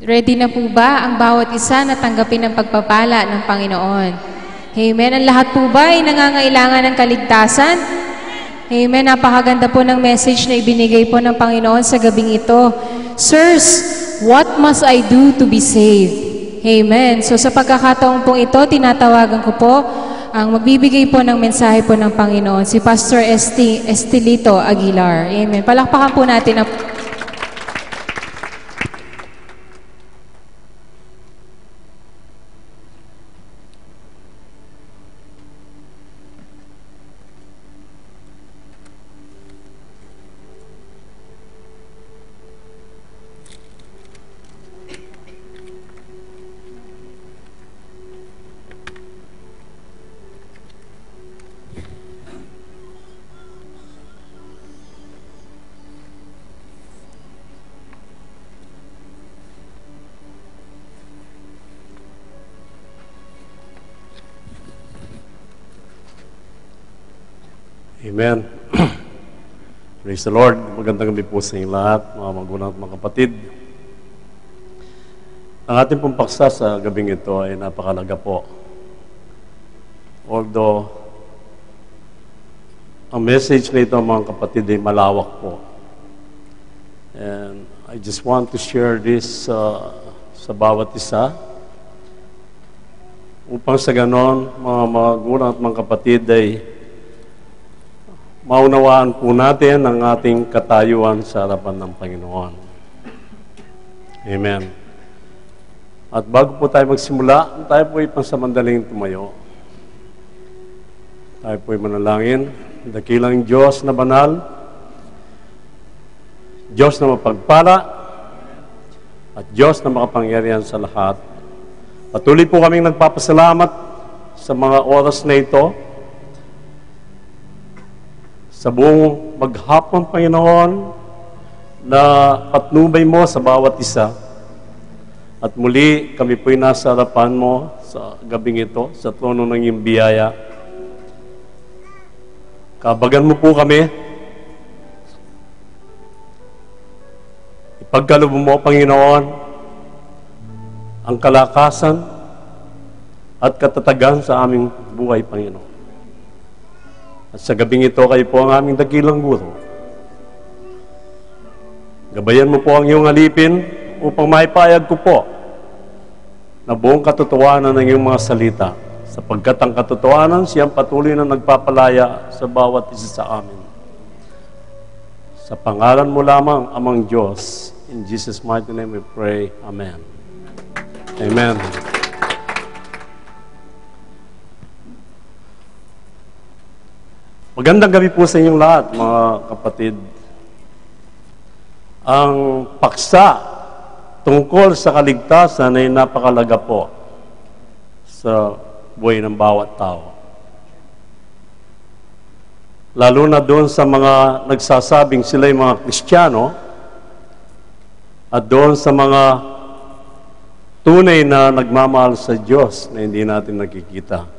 Ready na po ba ang bawat isa na tanggapin ang pagpapala ng Panginoon? Amen. Ang lahat po ba ay nangangailangan ng kaligtasan? Amen. Napakaganda po ng message na ibinigay po ng Panginoon sa gabing ito. Sirs, what must I do to be saved? Amen. So sa pagkakataong pong ito, tinatawagan ko po ang magbibigay po ng mensahe po ng Panginoon, si Pastor Estelito Aguilar. Amen. Palakpakan po natin ang Amen. Praise the Lord. Magandang gabi po sa inyong lahat, mga magulang at mga kapatid. Ang ating pong paksa sa gabing ito ay napakalaga po. Although, ang message na ito, mga kapatid, ay malawak po. And I just want to share this sa bawat isa upang sa ganon, mga magulang at mga kapatid ay maunawaan po natin ang ating katayuan sa harapan ng Panginoon. Amen. At bago po tayo magsimula, tayo po ay pansamandaling tumayo. Tayo po ay manalangin. Dakilang Diyos na banal, Diyos na mapagpala, at Diyos na makapangyarihan sa lahat. Patuloy po kaming nagpapasalamat sa mga oras na ito, sa buong maghapon, Panginoon, na patnubay mo sa bawat isa. At muli, kami po'y nasa harapan mo sa gabing ito, sa trono ng iyong biyaya. Kabagan mo po kami. Ipagkaloob mo, Panginoon, ang kalakasan at katatagan sa aming buhay, Panginoon. At sa gabing ito, kayo po ang aming dakilang guro. Gabayan mo po ang iyong alipin upang maipayag ko po na buong katotohanan ng iyong mga salita, sapagkat ang katotohanan siyang patuloy na nagpapalaya sa bawat isa sa amin. Sa pangalan mo lamang, Amang Diyos, in Jesus' mighty name we pray. Amen. Amen. Magandang gabi po sa inyong lahat, mga kapatid. Ang paksa tungkol sa kaligtasan ay napakalaga po sa buhay ng bawat tao. Lalo na doon sa mga nagsasabing sila'y mga Kristiyano at doon sa mga tunay na nagmamahal sa Diyos na hindi natin nakikita.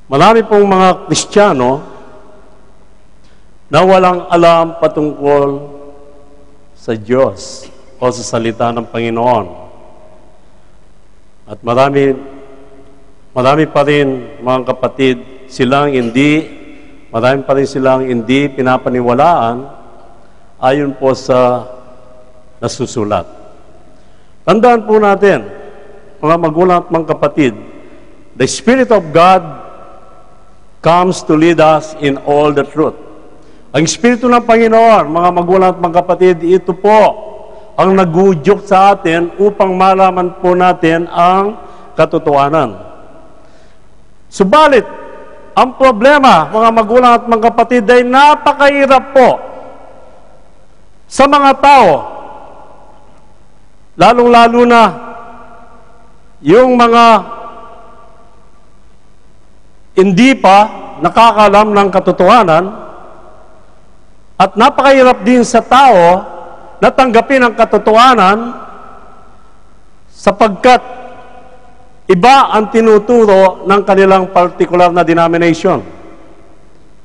Marami pong mga Kristiyano na walang alam patungkol sa Diyos o sa salita ng Panginoon. At marami pa rin, mga kapatid, marami pa rin silang hindi pinapaniwalaan ayon po sa nasusulat. Tandaan po natin, mga magulang at mga kapatid, the Spirit of God comes to lead us in all the truth. Ang Espiritu ng Panginoon, mga magulang at mga kapatid, ito po ang nagudyok sa atin upang malaman po natin ang katotohanan. Subalit, ang problema, mga magulang at mga kapatid, ay napakahirap po sa mga tao, lalong-lalo na yung mga hindi pa nakakalam ng katotohanan, at napakahirap din sa tao na tanggapin ang katotohanan sapagkat iba ang tinuturo ng kanilang particular na denomination.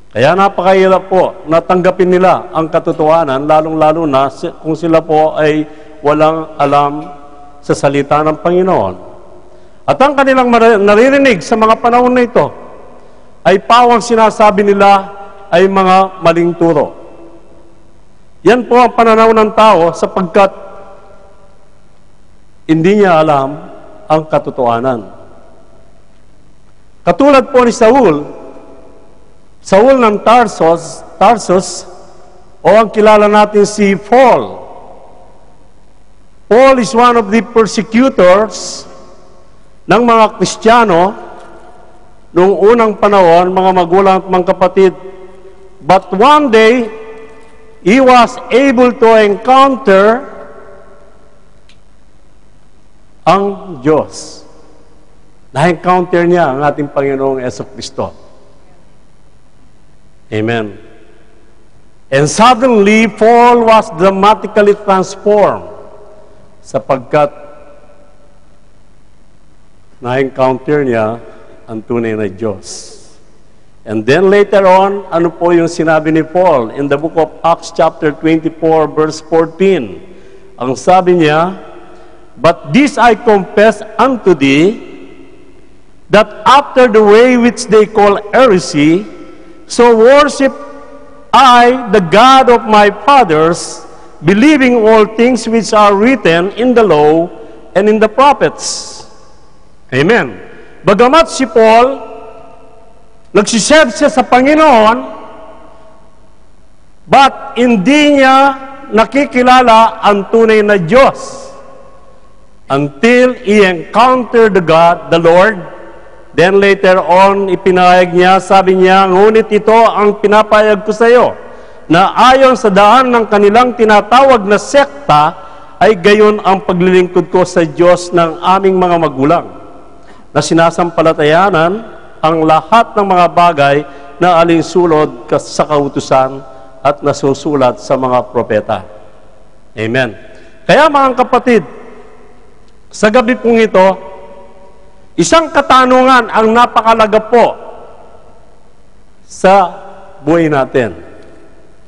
Kaya napakahirap po na tanggapin nila ang katotohanan, lalong-lalo na kung sila po ay walang alam sa salita ng Panginoon. At ang kanilang naririnig sa mga panahon na ito ay pawang sinasabi nila ay mga maling turo. Yan po ang pananaw ng tao sapagkat hindi niya alam ang katotohanan. Katulad po ni Saul ng Tarsus, o ang kilala natin si Paul. Paul is one of the persecutors ng mga Kristiyano noong unang panahon, mga magulang at mga kapatid. But one day, he was able to encounter ang Diyos. Na-encounter niya ang ating Panginoong Jesucristo. Amen. And suddenly, Paul was dramatically transformed sapagkat na-encounter niya ang tunay na Diyos. And then later on, ano po yung sinabi ni Paul in the book of Acts chapter 24 verse 14? Ang sabi niya, "But this I confess unto thee, that after the way which they call heresy, so worship I the God of my fathers, believing all things which are written in the law and in the prophets." Amen. Bagamat si Paul, nagsiserve siya sa Panginoon, but hindi niya nakikilala ang tunay na Diyos until he encountered the Lord. Then later on, ipinahayag niya, sabi niya, "Ngunit ito ang pinapayag ko sa iyo, na ayon sa daan ng kanilang tinatawag na sekta, ay gayon ang paglilingkod ko sa Diyos ng aming mga magulang, na sinasampalatayanan ang lahat ng mga bagay na alinsulod sa kautusan at nasusulat sa mga propeta." Amen. Kaya mga kapatid, sa gabi pong ito, isang katanungan ang napakalaga po sa buhay natin.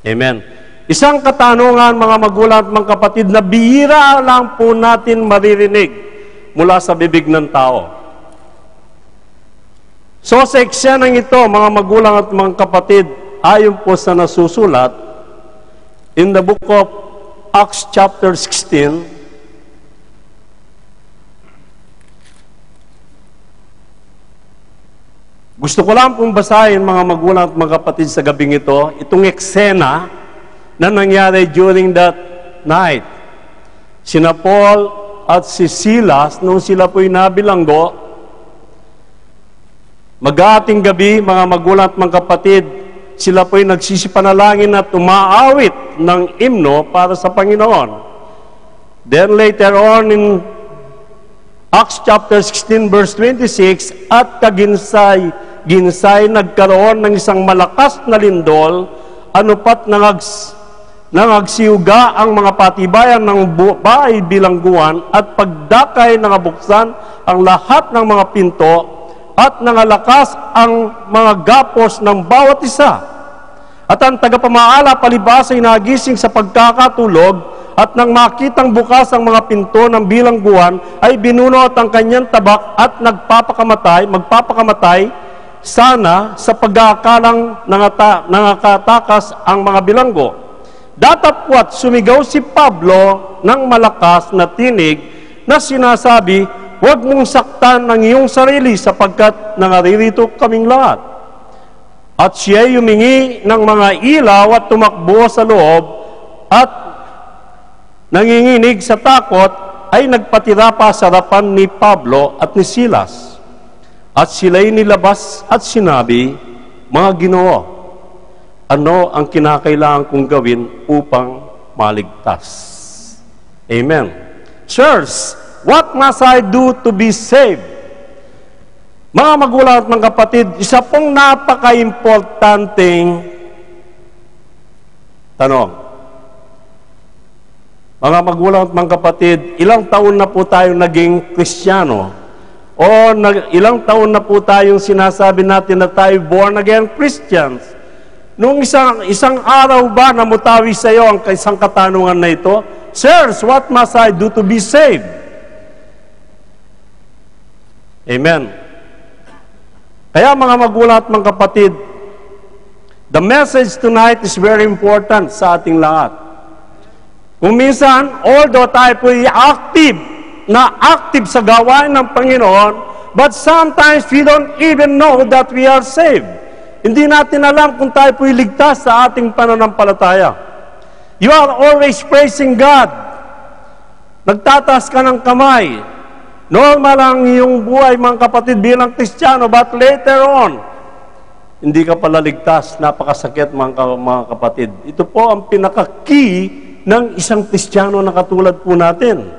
Amen. Isang katanungan, mga magulang at mga kapatid, na bihira lang po natin maririnig mula sa bibig ng tao. So sa eksyenang ito, mga magulang at mga kapatid, ayon po sa nasusulat in the book of Acts chapter 16, gusto ko lang pong basahin, mga magulang at mga kapatid, sa gabing ito, itong eksena na nangyari during that night. Sina Paul at si Silas, nung sila po'y nabilanggo, mag-aating gabi, mga magulang at mga kapatid, sila po'y nagsisipanalangin at umaawit ng himno para sa Panginoon. Then later on in Acts chapter 16 verse 26, at kaginsay nagkaroon ng isang malakas na lindol, anupat nangagsiuga ang mga patibayan ng bahay bilangguan, at pagdakay nangabuksan ang lahat ng mga pinto, at nangalakas ang mga gapos ng bawat isa. At ang tagapamaala palibas ay nagising sa pagkakatulog, at nang makitang bukas ang mga pinto ng bilangguan, ay binunot ang kanyang tabak at magpapakamatay sana sa pagkakalang nangakatakas ang mga bilanggo. Datapwat sumigaw si Pablo ng malakas na tinig na sinasabi, "Huwag mong saktan ang iyong sarili sapagkat nangaririto kaming lahat." At siya'y humingi ng mga ilaw at tumakbo sa loob, at nanginginig sa takot ay nagpatira pa sa harapan ni Pablo at ni Silas. At sila'y nilabas at sinabi, "Mga Ginoo, ano ang kinakailangan kong gawin upang maligtas?" Amen. "Sirs, what must I do to be saved?" Mga magulang at mga kapatid, isa pong napaka-importanteng tanong. Mga magulang at mga kapatid, ilang taon na po tayo naging Kristiyano? O ilang taon na po tayong sinasabi natin na tayo born again Christians? Nung isang araw ba namutawi sa iyo ang isang katanungan na ito? Sirs, what must I do to be saved? Amen. Kaya mga magulang at mga kapatid, the message tonight is very important sa ating lahat. Kung minsan, although tayo po'y active sa gawain ng Panginoon, but sometimes we don't even know that we are saved. Hindi natin alam kung tayo po'y ligtas sa ating pananampalataya. You are always praising God. Nagtataas ka ng kamay. Normal ang iyong buhay, mga kapatid, bilang Kristiyano, but later on, hindi ka pala ligtas. Napakasakit, mga kapatid. Ito po ang pinaka-key ng isang Kristiyano na katulad po natin.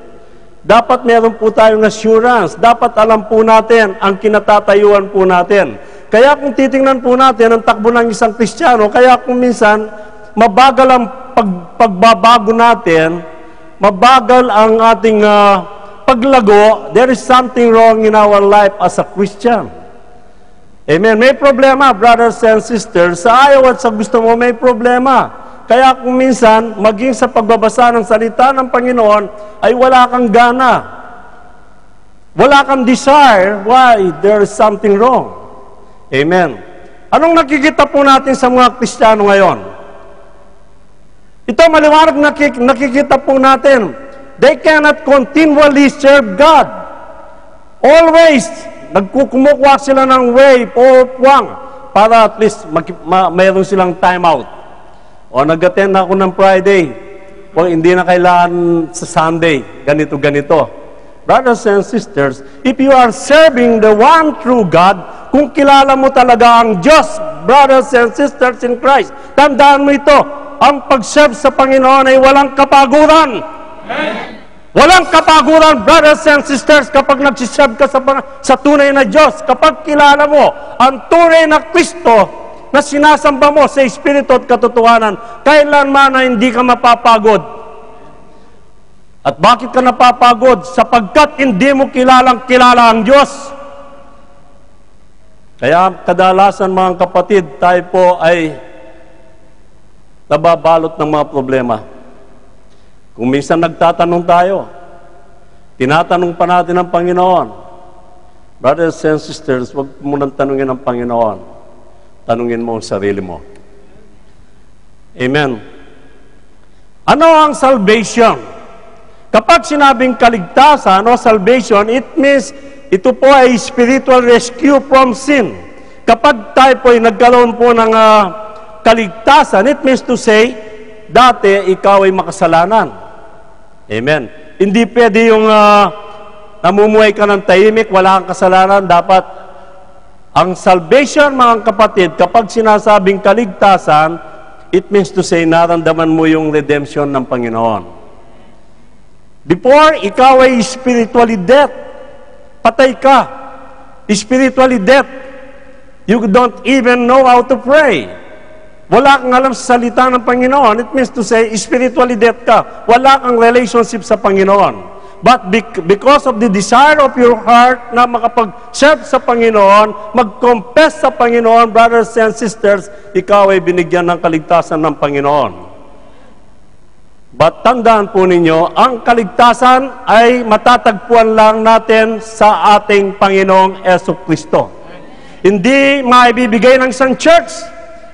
Dapat meron po tayong assurance. Dapat alam po natin ang kinatatayuan po natin. Kaya kung titingnan po natin ang takbo ng isang Kristiyano, kaya kung minsan mabagal ang pagbabago natin, mabagal ang ating paglago, there is something wrong in our life as a Christian. Amen. May problema, brothers and sisters. Sa ayaw at sa gusto mo, may problema. Kaya kung minsan, maging sa pagbabasa ng salita ng Panginoon, ay wala kang gana. Wala kang desire. Why? There is something wrong. Amen. Anong nakikita po natin sa mga Kristiyano ngayon? Ito maliwanag nakikita po natin. They cannot continually serve God. Always, nagkukumukuha sila ng way o puwang para at least mayroon silang time out. O nag-attend ako ng Friday, o hindi na kailangan sa Sunday, ganito. Brothers and sisters, if you are serving the one true God, kung kilala mo talaga ang Diyos, brothers and sisters in Christ, tandaan mo ito, ang pag-serve sa Panginoon ay walang kapaguran. Amen. Walang kapaguran, brothers and sisters, kapag nagsiserve ka sa tunay na Diyos, kapag kilala mo ang tunay na Kristo na sinasamba mo sa Espiritu at katotohanan, kailanman na hindi ka mapapagod. At bakit ka napapagod? Sapagkat hindi mo kilala ang Diyos. Kaya kadalasan, mga kapatid, tayo po ay nababalot ng mga problema. Kung minsan nagtatanong tayo, tinatanong pa natin ang Panginoon. Brothers and sisters, huwag mo nang tanungin ang Panginoon. Tanungin mo ang sarili mo. Amen. Ano ang salvation? Kapag sinabing kaligtasan o salvation, it means ito po ay spiritual rescue from sin. Kapag tayo po ay nagkaroon po ng kaligtasan, it means to say, dati ikaw ay makasalanan. Amen. Hindi pwede yung namumuhay ka ng tahimik, wala kang kasalanan. Dapat ang salvation, mga kapatid, kapag sinasabing kaligtasan, it means to say, naramdaman mo yung redemption ng Panginoon. Before, ikaw ay spiritually dead. Patay ka. Spiritually dead. You don't even know how to pray. Wala kang alam sa salita ng Panginoon. It means to say, spiritually dead ka. Wala kang relationship sa Panginoon. But because of the desire of your heart na makapag-serve sa Panginoon, mag-confess sa Panginoon, brothers and sisters, ikaw ay binigyan ng kaligtasan ng Panginoon. But tandaan po ninyo, ang kaligtasan ay matatagpuan lang natin sa ating Panginoong Jesucristo. Hindi maibibigay ng isang church,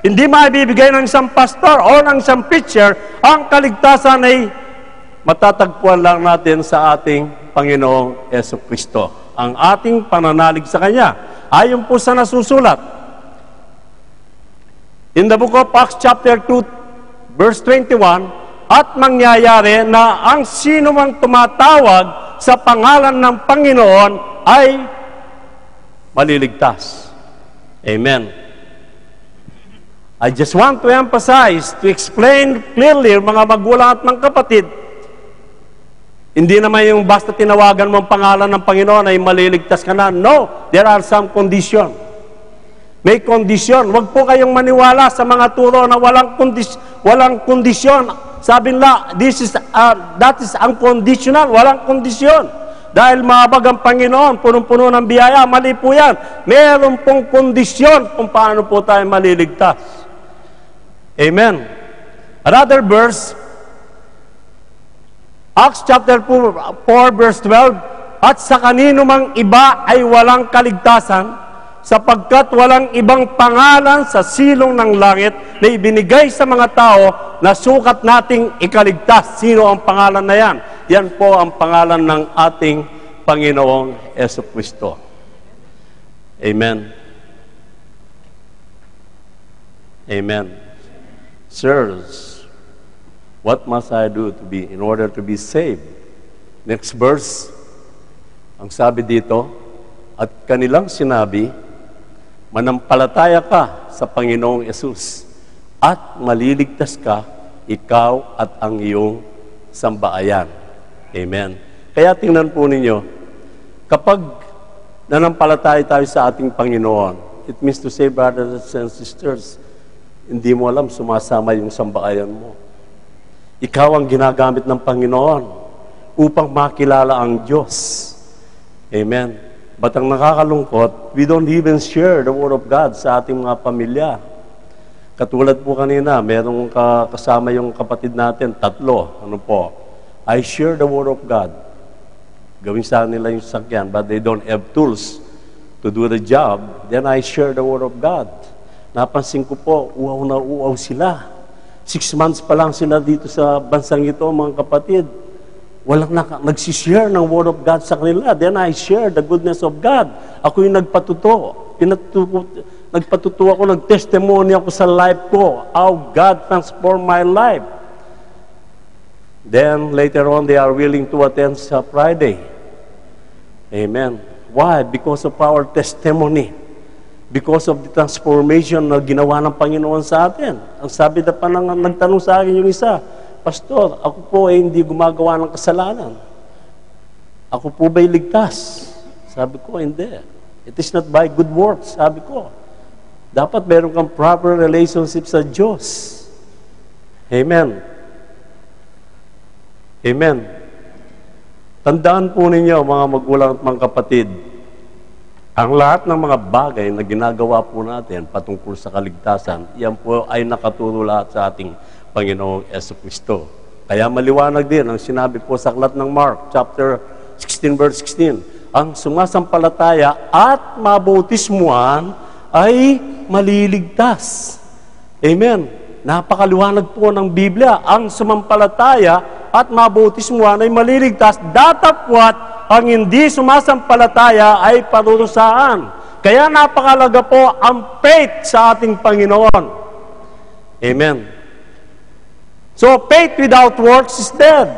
hindi maibibigay ng isang pastor o ng isang preacher. Ang kaligtasan ay matatagpuan lang natin sa ating Panginoong Jesucristo. Ang ating pananalig sa Kanya. Ayon po sa nasusulat. In the book of Acts chapter 2, verse 21, at mangyayari na ang sino mang tumatawag sa pangalan ng Panginoon ay maliligtas. Amen. I just want to emphasize, to explain clearly, mga magulang at mga kapatid, hindi naman yung basta tinawagan mo ang pangalan ng Panginoon ay maliligtas ka na. No, there are some condition. May kondisyon. Huwag po kayong maniwala sa mga turo na walang kondisyon. Sabi nila, that is unconditional. Walang kondisyon. Dahil maabag ang Panginoon, punong-puno ng biyaya, mali po yan. Meron pong kondisyon kung paano po tayo maliligtas. Amen. Another verse, Acts chapter 4, verse 12, at sa kanino mang iba ay walang kaligtasan, sapagkat walang ibang pangalan sa silong ng langit na ibinigay sa mga tao na sukat nating ikaligtas. Sino ang pangalan na yan? Yan po ang pangalan ng ating Panginoong Jesucristo. Amen. Amen. Sirs, what must I do in order to be saved? Next verse, ang sabi dito, at kanilang sinabi, manampalataya ka sa Panginoong Yesus at maliligtas ka, ikaw at ang iyong sambahayan. Amen. Kaya tingnan po ninyo, kapag nanampalataya tayo sa ating Panginoon, it means to say, brothers and sisters, hindi mo alam, sumasama yung sambahayan mo. Ikaw ang ginagamit ng Panginoon upang makilala ang Diyos. Amen. But ang nakakalungkot, we don't even share the Word of God sa ating mga pamilya. Katulad po kanina, merong kasama yung kapatid natin, 3. Ano po? I share the Word of God. Gawin sa nila yung sakyan, but they don't have tools to do the job. Then I share the Word of God. Napansin ko po, uaw na uaw sila. 6 months pa lang sila dito sa bansang ito, mga kapatid. Walang nagsishare ng Word of God sa kanila. Then I share the goodness of God. Ako yung nagpatuto. Nagpatuto ako, nag-testimony ako sa life ko. How God transformed my life. Then, later on, they are willing to attend sa Friday. Amen. Why? Because of our testimony. Because of the transformation na ginawa ng Panginoon sa atin. Ang sabi na pa nagtanong sa akin yung isa, Pastor, ako po ay hindi gumagawa ng kasalanan. Ako po ba'y ligtas? Sabi ko, hindi. It is not by good works, sabi ko. Dapat meron kang proper relationship sa Diyos. Amen. Amen. Tandaan po ninyo, mga magulang at mga kapatid, ang lahat ng mga bagay na ginagawa po natin patungkol sa kaligtasan, yan po ay nakaturo lahat sa ating Panginoong Jesucristo. Kaya maliwanag din ang sinabi po sa aklat ng Mark, chapter 16, verse 16, ang sumasampalataya at mabautismuhan ay maliligtas. Amen. Napakaliwanag po ng Biblia, ang sumampalataya at mabautismuhan ay maliligtas, datapwat ang hindi sumasampalataya ay parurusahan. Kaya napakalaga po ang faith sa ating Panginoon. Amen. So, faith without works is dead.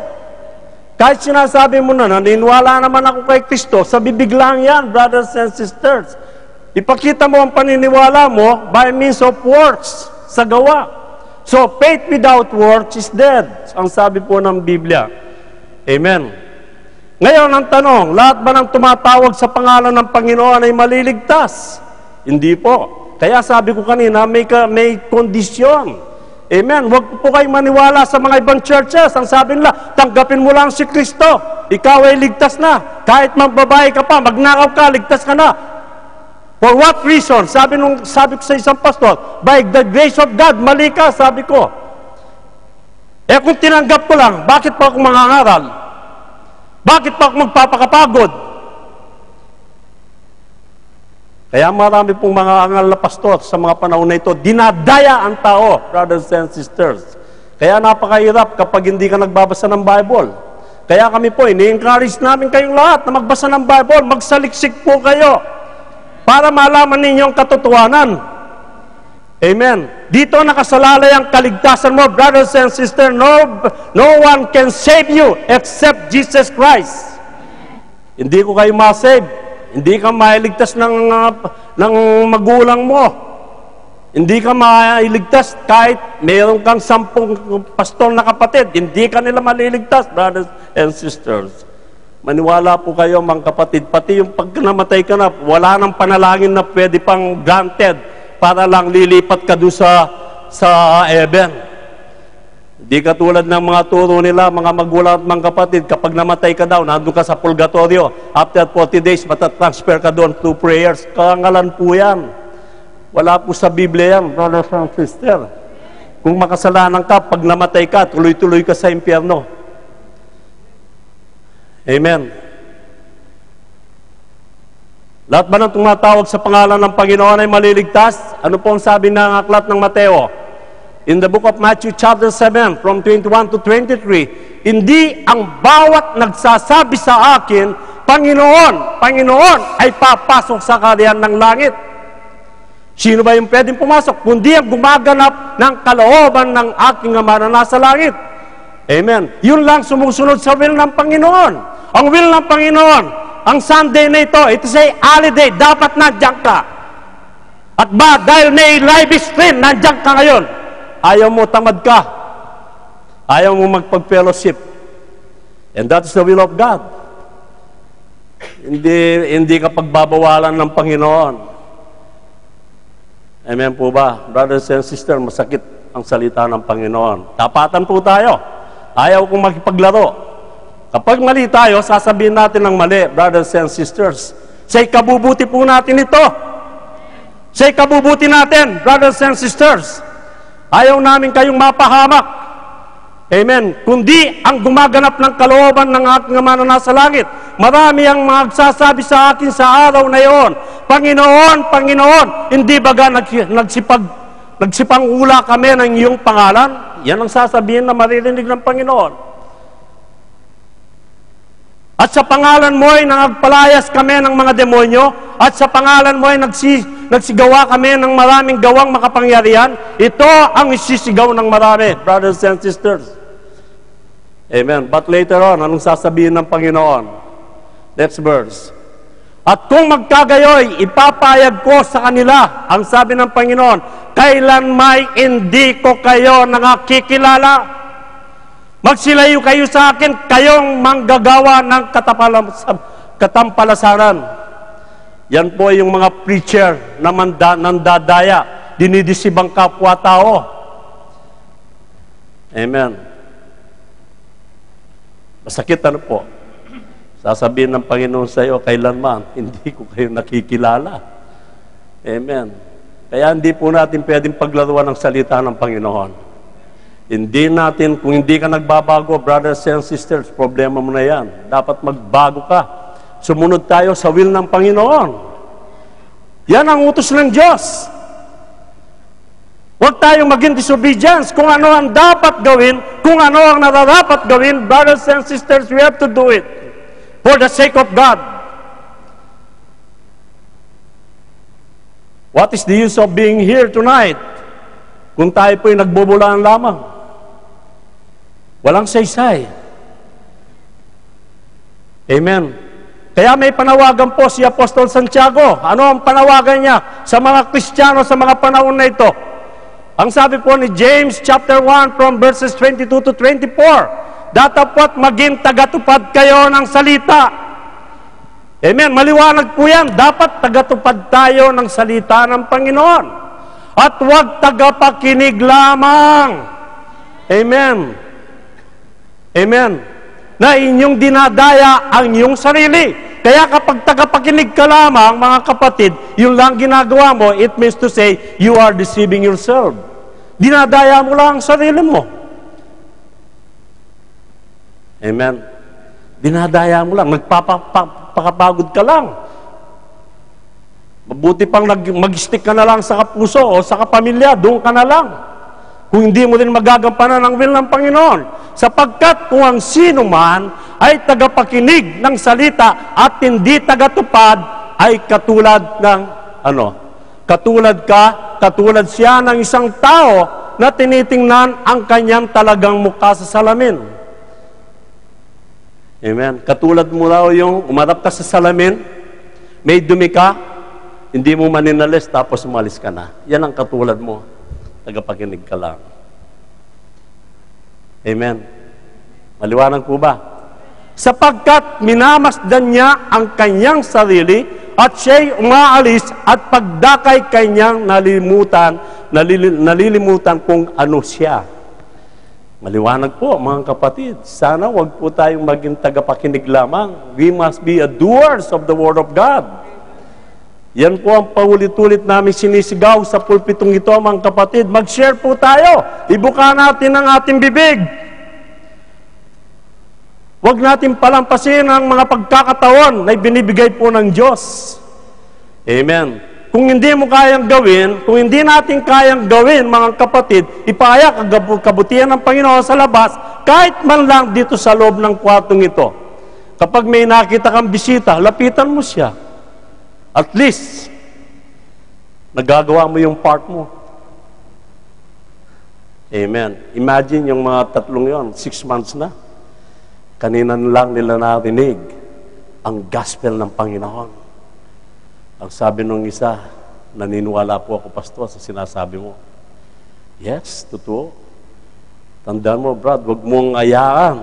Kahit sinasabi mo na, naniniwala naman ako kay Kristo, sa bibig lang yan, brothers and sisters. Ipakita mo ang paniniwala mo by means of works, sa gawa. So, faith without works is dead. Ang sabi po ng Biblia. Amen. Ngayon, ang tanong, lahat ba ng tumatawag sa pangalan ng Panginoon ay maliligtas? Hindi po. Kaya sabi ko kanina, may kondisyon. Amen. Huwag po kayong maniwala sa mga ibang churches. Ang sabi nila, tanggapin mo lang si Kristo. Ikaw ay ligtas na. Kahit magbabae ka pa, magnakaw ka, ligtas ka na. For what reason? Sabi ko sa isang pastor, by the grace of God, mali ka, sabi ko. Kung tinanggap ko lang, bakit pa ako mangangaral? Bakit pa ako magpapakapagod? Kaya marami pong mga angal na pastor sa mga panahon na ito, dinadaya ang tao, brothers and sisters. Kaya napakahirap kapag hindi ka nagbabasa ng Bible. Kaya kami po, ini-encourage namin kayong lahat na magbasa ng Bible, magsaliksik po kayo para malaman ninyo ang katotohanan. Amen. Dito nakasalalay ang kaligtasan mo, brothers and sisters. No one can save you except Jesus Christ. Hindi ko kayo ma-save. Hindi ka mailigtas ng magulang mo. Hindi ka mailigtas kahit mayroon kang 10 pastor na kapatid. Hindi ka nila maliligtas, brothers and sisters. Maniwala po kayo, mga kapatid. Pati yung pag namatay ka na, wala nang panalangin na pwede pang granted para lang lilipat ka doon sa heaven. Di katulad ng mga turo nila, mga magulang at mga kapatid, kapag namatay ka daw, nandun ka sa purgatorio, after 40 days, matatransfer ka doon through prayers. Karangalan po yan. Wala po sa Biblia yan, brothers and sisters. Kung makasalanan ka, pag namatay ka, tuloy-tuloy ka sa impyerno. Amen. Lahat ba ng tumatawag sa pangalan ng Panginoon ay maliligtas? Ano po ang sabi ng aklat ng Mateo? In the book of Matthew chapter 7, from 21 to 23, hindi ang bawat nagsasabi sa akin, Panginoon, Panginoon, ay papasok sa kaharian ng langit. Sino ba yung pwedeng pumasok? Kundi ang gumaganap ng kalooban ng aking Ama na nasa langit. Amen. Yun lang sumusunod sa will ng Panginoon. Ang will ng Panginoon, ang Sunday na ito, it is a holiday, dapat nandiyan ka. At ba, dahil may live stream, nandiyan ka ngayon. Ayaw mo, tamad ka. Ayaw mo magpag-fellowship. And that is the will of God. Hindi ka pagbabawalan ng Panginoon. Amen po ba? Brothers and sisters, masakit ang salita ng Panginoon. Tapatan po tayo. Ayaw kong makipaglaro. Kapag mali tayo, sasabihin natin ng mali, brothers and sisters. Sa ikabubuti po natin ito. Sa ikabubuti natin, brothers and sisters. Ayaw namin kayong mapahamak. Amen. Kundi ang gumaganap ng kalooban ng aking Ama na nasa langit. Marami ang magsasabi sa akin sa araw na iyon, Panginoon, Panginoon, hindi ba nagsipang-ula kami ng iyong pangalan? Yan ang sasabihin na maririnig ng Panginoon. At sa pangalan mo ay nagpalayas kami ng mga demonyo, at sa pangalan mo ay nagsigawa kami ng maraming gawang makapangyarihan. Ito ang isisigaw ng marami, brothers and sisters. Amen. But later on, anong sasabihin ng Panginoon? Next verse. At kung magkagayoy, ipapayag ko sa kanila, ang sabi ng Panginoon, kailan may hindi ko kayo nakikilala. Magsilayo kayo sa akin, kayong manggagawa ng katampalasaran. Yan po yung mga preacher na nandadaya, dinidisibang kapwa-tao. Amen. Masakit ano po? Sasabihin ng Panginoon sa iyo, kailanman, hindi ko kayo nakikilala. Amen. Kaya hindi po natin pwedeng paglaruan ng salita ng Panginoon. Hindi natin, kung hindi ka nagbabago, brothers and sisters, problema mo na yan. Dapat magbago ka. Sumunod tayo sa will ng Panginoon. Yan ang utos ng Diyos. Huwag tayong maging disobedience. Kung ano ang dapat gawin, kung ano ang nararapat gawin, brothers and sisters, we have to do it. For the sake of God. What is the use of being here tonight kung tayo po'y nagbubulaan lamang? Walang saysay. Amen. Kaya may panawagan po si Apostol Santiago. Ano ang panawagan niya sa mga Kristiyano sa mga panahon na ito? Ang sabi po ni James chapter 1 from verses 22 to 24, datapot maging tagatupad kayo ng salita. Amen. Maliwanag po yan. Dapat tagatupad tayo ng salita ng Panginoon. At huwag tagapakinig lamang. Amen. Amen. Na inyong dinadaya ang inyong sarili. Kaya kapag tagapakinig ka lamang, mga kapatid, yung lang ginagawa mo, it means to say, you are deceiving yourself. Dinadaya mo lang ang sarili mo. Amen. Dinadaya mo lang. Nagpapakapagod ka lang. Mabuti pang mag-stick ka na lang sa kapuso o sa kapamilya. Doon ka na lang. Kung hindi mo rin magagampanan ang will ng Panginoon. Sapagkat kung ang sino man ay tagapakinig ng salita at hindi tagatupad, ay katulad ng, katulad siya ng isang tao na tinitingnan ang kanyang talagang mukha sa salamin. Amen. Katulad mo raw yung umarap ka sa salamin, may dumi ka, hindi mo maninalis, tapos umalis ka na. Yan ang katulad mo. Tagapakinig ka lang. Amen. Maliwanag po ba? Sapagkat minamasdan niya ang kanyang sarili at siya'y umaalis at pagdakay kanyang nalilimutan kung ano siya. Maliwanag po, mga kapatid. Sana wag po tayong maging tagapakinig lamang. We must be doers of the Word of God. Yan po ang paulit-ulit namin sinisigaw sa pulpitong ito, mga kapatid. Mag-share po tayo. Ibuka natin ang ating bibig. Huwag natin palampasin ang mga pagkakataon na ibinibigay po ng Diyos. Amen. Kung hindi mo kayang gawin, kung hindi natin kayang gawin, mga kapatid, ipahayag ang kabutihan ng Panginoon sa labas, kahit man lang dito sa loob ng kwartong ito. Kapag may nakita kang bisita, lapitan mo siya. At least, nagagawa mo yung part mo. Amen. Imagine yung mga tatlong yon, 6 months na. Kanina lang nila narinig ang gospel ng Panginoon. Ang sabi nung isa, naniniwala po ako, pastor, sa sinasabi mo. Yes, totoo. Tandaan mo, Brad, huwag mong ayaan.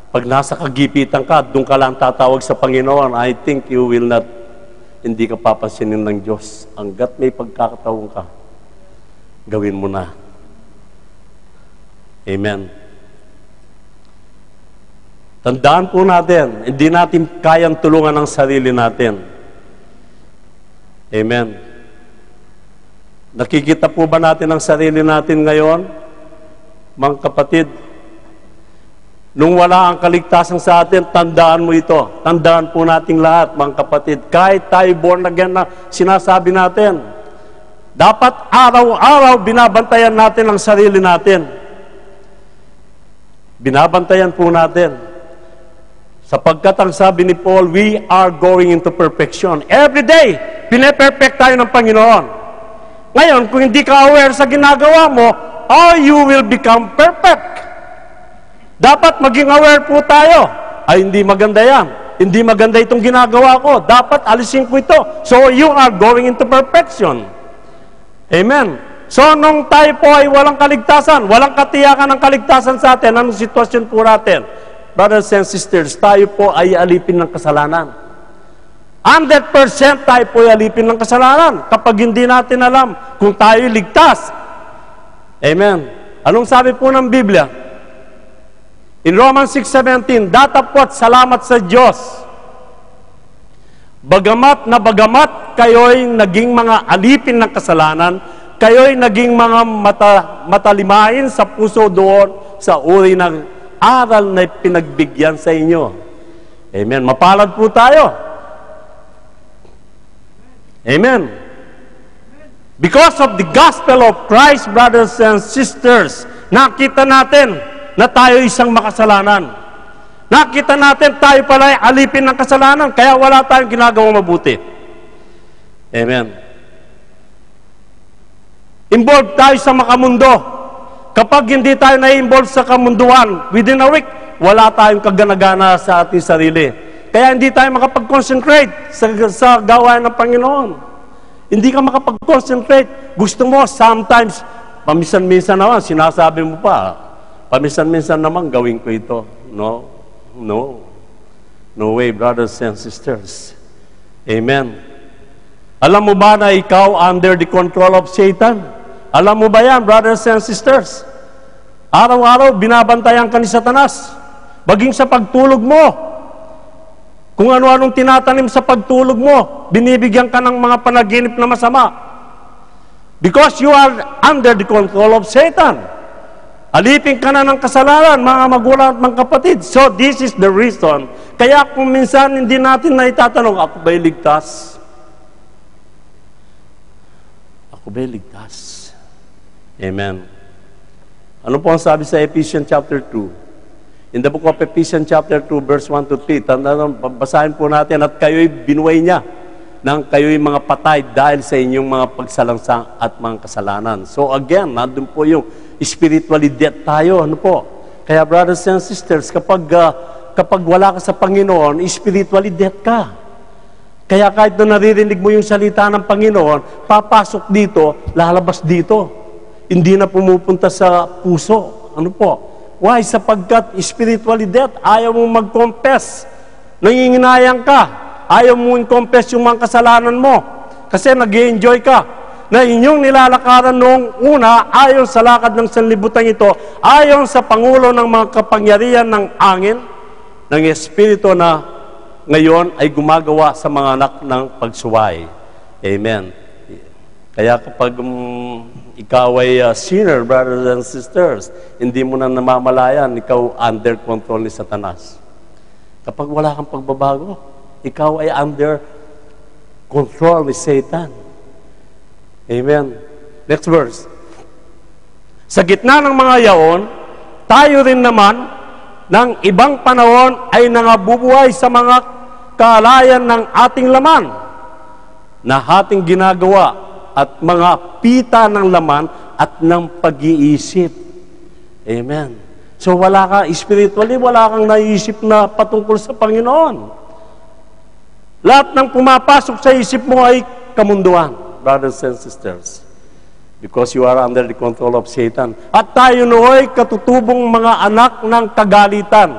Pag nasa kagipitan ka, doon ka lang tatawag sa Panginoon, I think you will not, hindi ka papansinin ng Diyos. Hanggat may pagkakataon ka, gawin mo na. Amen. Tandaan po natin, hindi natin kayang tulungan ang sarili natin. Amen. Nakikita po ba natin ang sarili natin ngayon? Mga kapatid, nung wala ang kaligtasan sa atin, tandaan mo ito. Tandaan po nating lahat, mga kapatid. Kahit tayo born again na sinasabi natin, dapat araw-araw binabantayan natin ang sarili natin. Binabantayan po natin. Sapagkat ang sabi ni Paul, we are going into perfection. Every day, pine-perfect tayo ng Panginoon. Ngayon, kung hindi ka aware sa ginagawa mo, you will become perfect. Dapat maging aware po tayo. Ay, hindi maganda yan. Hindi maganda itong ginagawa ko. Dapat alisin ko ito. So, you are going into perfection. Amen. So, nung tayo po ay walang kaligtasan, walang katiyakan ng kaligtasan sa atin, anong sitwasyon po natin? Brothers and sisters, tayo po ay alipin ng kasalanan. 100% tayo po ay alipin ng kasalanan kapag hindi natin alam kung tayo ligtas. Amen. Anong sabi po ng Biblia? In Romans 6:17, datapwat salamat sa Diyos. Bagamat kayo'y naging mga alipin ng kasalanan, kayo'y naging mga matalimain sa puso doon sa uri ng aral na pinagbigyan sa inyo. Amen. Mapalad po tayo. Amen. Because of the gospel of Christ, brothers and sisters, nakita natin na tayo isang makasalanan. Nakita natin tayo pala ay alipin ng kasalanan, kaya wala tayong ginagawang mabuti. Amen. Involved tayo sa makamundo. Kapag hindi tayo na-involve sa kamunduan, within a week, wala tayong kaganagana sa ating sarili. Kaya hindi tayo makapag-concentrate sa gawain ng Panginoon. Hindi ka makapag-concentrate. Gusto mo, sometimes, paminsan-minsan naman, sinasabi mo pa, paminsan-minsan naman, gawin ko ito. No way, brothers and sisters. Amen. Alam mo ba na ikaw under the control of Satan? Alam mo ba yan, brothers and sisters? Araw-araw, binabantayan ka ni Satanas. Baging sa pagtulog mo. Kung ano-anong tinatanim sa pagtulog mo, binibigyan ka ng mga panaginip na masama. Because you are under the control of Satan. Alipin ka na ng kasalanan, mga magulang at mga kapatid. So, this is the reason. Kaya kung minsan hindi natin na itatanong, ako ba'y ligtas? Ako ba'y ligtas? Amen. Ano po ang sabi sa Ephesians chapter 2? In the book of Ephesians chapter 2, verse 1 to 3, basahin po natin, at kayo'y binuhay niya nang kayo'y mga patay dahil sa inyong mga pagsalangsang at mga kasalanan. So again, nandun po yung spiritually dead tayo. Ano po? Kaya brothers and sisters, kapag wala ka sa Panginoon, spiritually dead ka. Kaya kahit na naririnig mo yung salita ng Panginoon, papasok dito, lalabas dito. Hindi na pumupunta sa puso. Ano po? Why? Sapagkat spiritually dead, ayaw mong mag-confess. Nanginginayang ka. Ayaw mong confess yung mga kasalanan mo. Kasi nag-enjoy ka. Na inyong nilalakaran noong una, ayon sa lakad ng sanlibutan ito, ayon sa Pangulo ng mga kapangyarihan ng angin, ng Espiritu na ngayon ay gumagawa sa mga anak ng pagsuway. Amen. Kaya kapag ikaw ay sinner, brothers and sisters, hindi mo na namamalayan, ikaw under control ni Satanas. Kapag wala kang pagbabago, ikaw ay under control ni Satan. Amen. Next verse. Sa gitna ng mga yaon, tayo rin naman ng ibang panahon ay nangabubuhay sa mga kaalayan ng ating laman na ating ginagawa at mga pita ng laman at ng pag-iisip. Amen. So wala ka, spiritually, wala kang naiisip na patungkol sa Panginoon. Lahat ng pumapasok sa isip mo ay kamunduan, brothers and sisters. Because you are under the control of Satan. At tayo nooy katutubong mga anak ng kagalitan,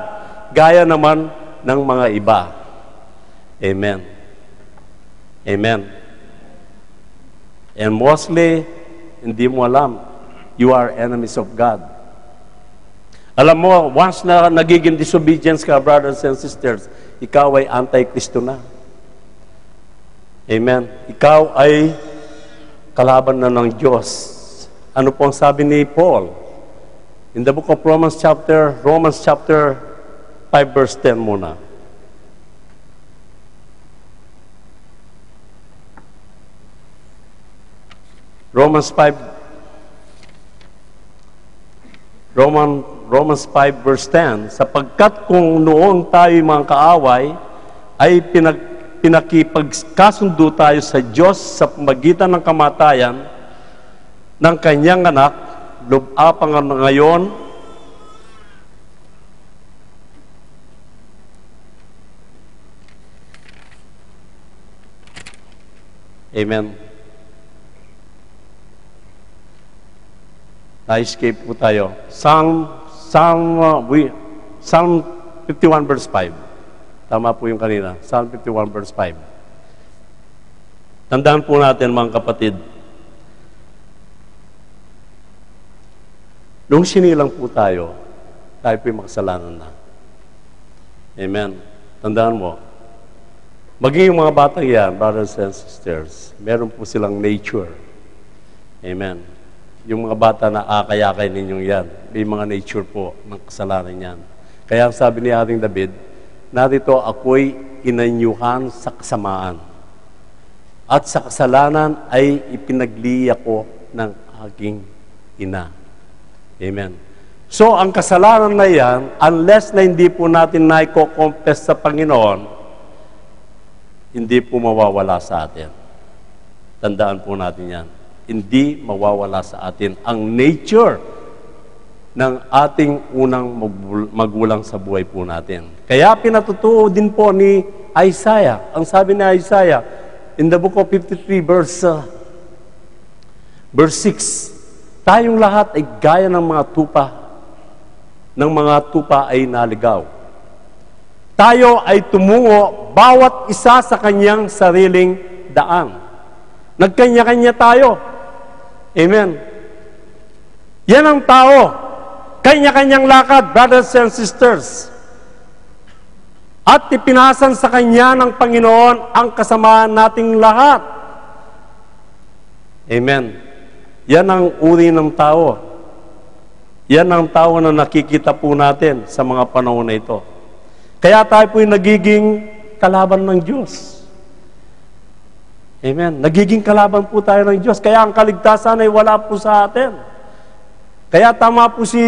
gaya naman ng mga iba. Amen. Amen. And mostly, hindi mo alam, you are enemies of God. Alam mo, once na nagiging disobedience ka, brothers and sisters, ikaw ay anti-Kristo na. Amen. Ikaw ay kalaban na ng Diyos. Ano po ang sabi ni Paul? In the book of Romans chapter 5 verse 10 muna. Romans 5 verse 10, sapagkat kung noong tayo mga kaaway, ay pinakipagkasundo tayo sa Diyos sa pamagitan ng kamatayan ng kanyang anak, lubapang ngayon, Amen. Na-escape po tayo. Psalm 51 verse 5. Tama po yung kanina. Psalm 51 verse 5. Tandaan po natin mga kapatid. Nung sinilang po tayo po yung makasalanan na. Amen. Tandaan mo. Maging yung mga batang yan, brothers and sisters, meron po silang nature. Amen. Yung mga bata na akay-akay ninyong yan, may mga nature po ng kasalanan yan. Kaya ang sabi ni ating David, narito ako'y inanyuhan sa kasamaan. At sa kasalanan ay ipinagliya ko ng aking ina. Amen. So, ang kasalanan na yan, unless na hindi po natin naiko-confess sa Panginoon, hindi po mawawala sa atin. Tandaan po natin yan. Hindi mawawala sa atin ang nature ng ating unang magulang sa buhay po natin. Kaya pinatutuo din po ni Isaiah. Ang sabi ni Isaiah, in the book of 53 verse 6, tayong lahat ay gaya ng mga tupa ay naligaw. Tayo ay tumungo bawat isa sa kanyang sariling daan. Nagkanya-kanya tayo. Amen. Yan ang tao. Kanya-kanyang lakad, brothers and sisters. At ipinasan sa Kanya ng Panginoon ang kasamaan nating lahat. Amen. Yan ang uri ng tao. Yan ang tao na nakikita po natin sa mga panahon na ito. Kaya tayo po'y nagiging kalaban ng Diyos. Amen. Nagiging kalaban po tayo ng Diyos. Kaya ang kaligtasan ay wala po sa atin. Kaya tama po si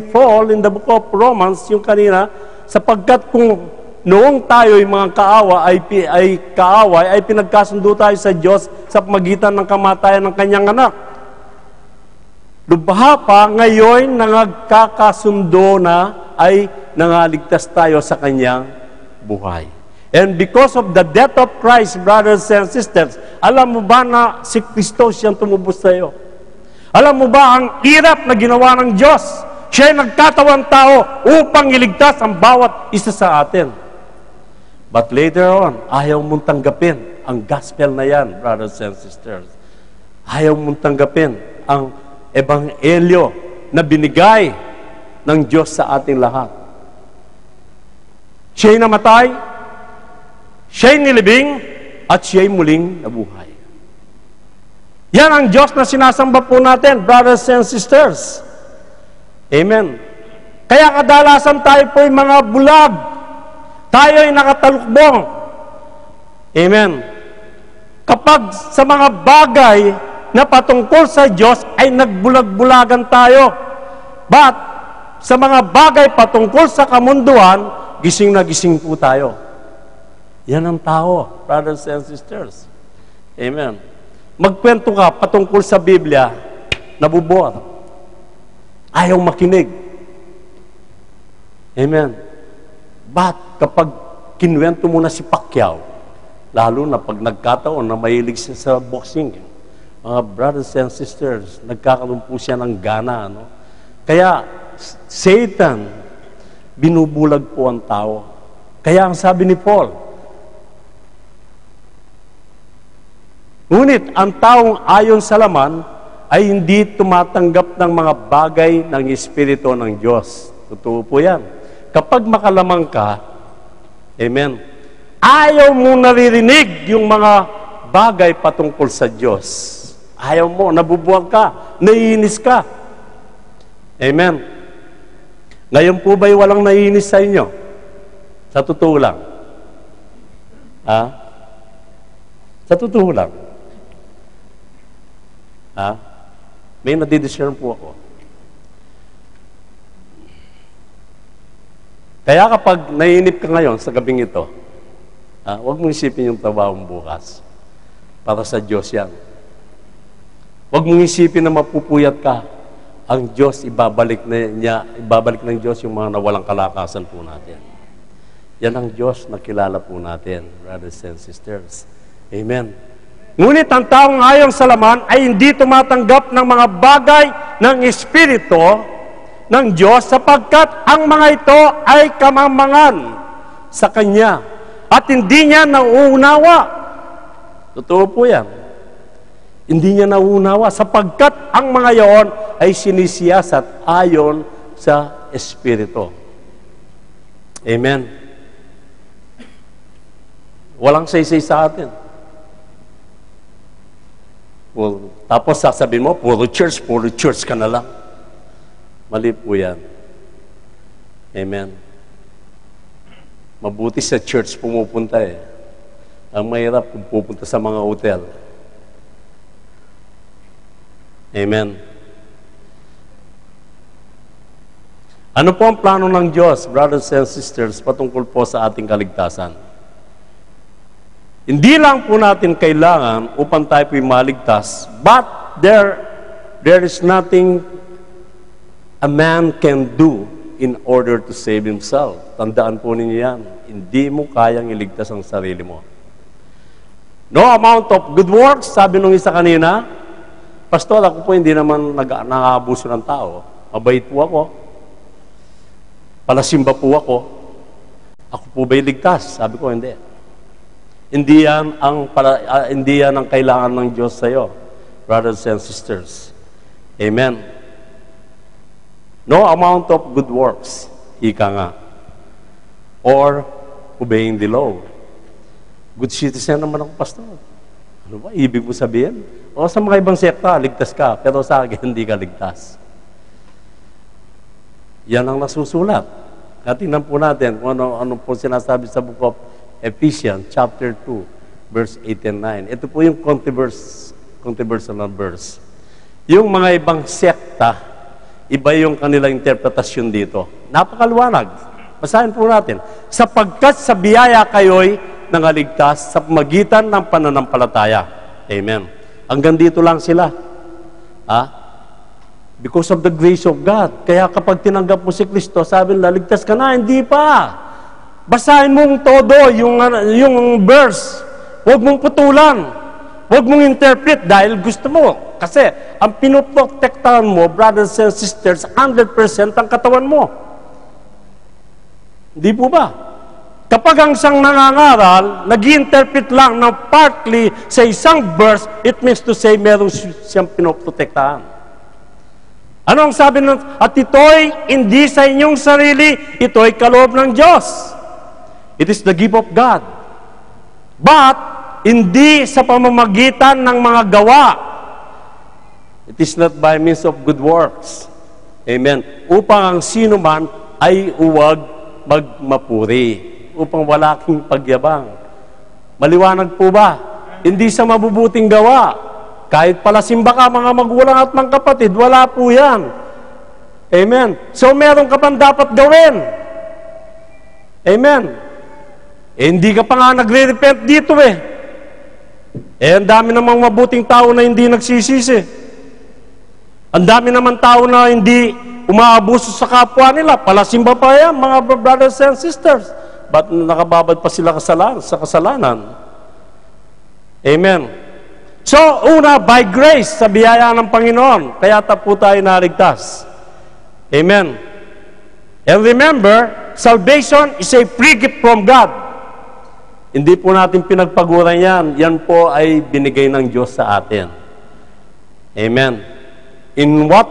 Paul in the book of Romans, yung kanina, sapagkat kung noong tayo ay mga kaaway, ay pinagkasundo tayo sa Diyos sa pamagitan ng kamatayan ng kanyang anak. Lubha pa, ngayon nangagkakasundo na ay nangaligtas tayo sa kanyang buhay. And because of the death of Christ, brothers and sisters, alam mo ba na si Kristo siyang tumubos sa iyo? Alam mo ba ang hirap na ginawa ng Diyos? Siya ay nagkatawang tao upang iligtas ang bawat isa sa atin. But later on, ayaw mong tanggapin ang gospel na yan, brothers and sisters. Ayaw mong tanggapin ang ebanghelyo na binigay ng Diyos sa ating lahat. Siya'y namatay, siya'y nilibing, at siya'y muling nabuhay. Yan ang Diyos na sinasamba po natin, brothers and sisters. Amen. Kaya kadalasan tayo po'y mga bulag. Tayo'y nakatalukbong. Amen. Kapag sa mga bagay na patungkol sa Diyos ay nagbulag-bulagan tayo. But sa mga bagay patungkol sa kamunduan, gising na gising po tayo. Yan ang tao, brothers and sisters. Amen. Magkwento ka patungkol sa Biblia, nabubuhat. Ayaw makinig. Amen. But kapag kinwento mo na si Pacquiao, lalo na pag nagkataon na mahilig siya sa boxing, mga brothers and sisters, nagkakaroon po siya ng gana. No? Kaya, Satan, binubulag po ang tao. Kaya ang sabi ni Paul, ngunit ang taong ayon sa laman ay hindi tumatanggap ng mga bagay ng Espiritu ng Diyos. Totoo po yan. Kapag makalamang ka, amen, ayaw mo naririnig yung mga bagay patungkol sa Diyos. Ayaw mo, nabubuwag ka, naiinis ka. Amen. Ngayon po ba'y walang naiinis sa inyo? Sa totoo lang. Ha? Sa totoo lang. Ha? May nadidiscern po ako. Kaya kapag naiinip ka ngayon sa gabing ito, huwag mong isipin yung trabaho mo bukas. Para sa Diyos yan. Huwag mong isipin na mapupuyat ka. Ang Diyos, ibabalik ng Diyos yung mga nawalang kalakasan po natin. Yan ang Diyos na kilala po natin, brothers and sisters. Amen. Ngunit ang taong ayon sa laman ay hindi tumatanggap ng mga bagay ng Espiritu ng Diyos sapagkat ang mga ito ay kamamangan sa Kanya at hindi niya nauunawa. Totoo po yan. Hindi niya nauunawa sapagkat ang mga yon ay sinisiyasat ayon sa Espiritu. Amen. Walang saysay sa atin. Well, tapos sasabihin mo, puro church ka na lang. Mali po yan. Amen. Mabuti sa church pumupunta eh. Ang mahirap kung pupunta sa mga hotel. Amen. Ano po ang plano ng Diyos, brothers and sisters, patungkol po sa ating kaligtasan? Hindi lang po natin kailangan upang tayo po'y maligtas, but there is nothing a man can do in order to save himself. Tandaan po ninyo yan. Hindi mo kayang iligtas ang sarili mo. No amount of good works, sabi nung isa kanina, Pastor, ako po hindi naman nag-aabuso ng tao. Mabait po ako. Palasimba po ako. Ako po ba'y ligtas? Sabi ko, hindi. Hindi yan ang kailangan ng Diyos sa iyo, brothers and sisters. Amen. No amount of good works, ika nga. Or obeying the law. Good citizen naman ako, Pastor. Ano ba? Ibig mo sabihin? O sa mga ibang sekta, ligtas ka. Pero sa akin, hindi ka ligtas. Yan ang nasusulat. At tingnan po natin kung ano po sinasabi sa book of Ephesians, chapter 2, verse 8 and 9. Ito po yung controversial verse. Yung mga ibang sekta, iba yung kanilang interpretasyon dito. Napakaluwanag. Basahin po natin. Sapagkat sa biyaya kayo'y nangaligtas sa pamagitan ng pananampalataya. Amen. Hanggang dito lang sila. Because of the grace of God. Kaya kapag tinanggap mo si Kristo, sabi nila, ligtas ka na. Hindi pa. Basahin mong todo yung verse. Huwag mong putulan. Huwag mong interpret dahil gusto mo. Kasi ang pinoprotektahan mo, brothers and sisters, 100% ang katawan mo. Hindi po ba? Kapag ang isang nangangaral, nag-interpret lang ng partly sa isang verse, it means to say meron siyang pinoprotektahan. Ano ang sabi nun? At ito'y hindi sa inyong sarili, ito'y kaloob ng Diyos. It is the gift of God. But, hindi sa pamamagitan ng mga gawa. It is not by means of good works. Amen. Upang ang sino man ay huwag magmapuri. Upang wala king pagyabang. Maliwanag po ba? Hindi sa mabubuting gawa. Kahit pala simba ka, mga magulang at mga kapatid, wala po yan. Amen. So, meron ka pang dapat gawin. Amen. Hindi ka pa nga nagre-repent dito ang dami namang mabuting tao na hindi nagsisisi. Ang dami naman tao na hindi umaabuso sa kapwa nila. Palasimba pa yan, mga brothers and sisters. Ba't nakababad pa sila sa kasalanan? Amen. So, una, by grace, sa biyaya ng Panginoon, kaya po tayo naligtas. Amen. And remember, salvation is a free gift from God. Hindi po natin pinagpaguran yan. Yan po ay binigay ng Diyos sa atin. Amen. In what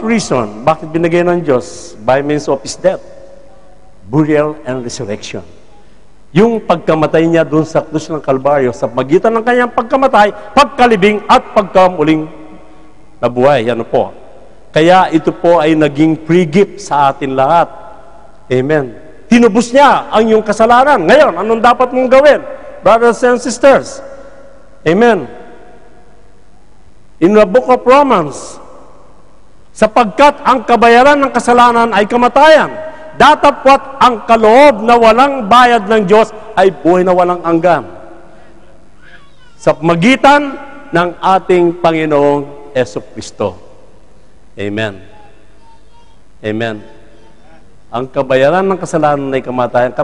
reason? Bakit binigay ng Diyos? By means of His death, burial, and resurrection. Yung pagkamatay niya doon sa krus ng Kalbaryo, sa magitan ng kanyang pagkamatay, pagkalibing, at pagkamuling nabuhay. Yan po. Kaya ito po ay naging free gift sa atin lahat. Amen. Tinubos niya ang iyong kasalanan. Ngayon, anong dapat mong gawin? Brothers and sisters. Amen. In the book of Romans, sapagkat ang kabayaran ng kasalanan ay kamatayan, datapwat ang kaloob na walang bayad ng Diyos ay buhay na walang hanggan. Sa magitan ng ating Panginoong Jesucristo. Amen. Amen. Ang kabayaran ng kasalanan ay kamatayan.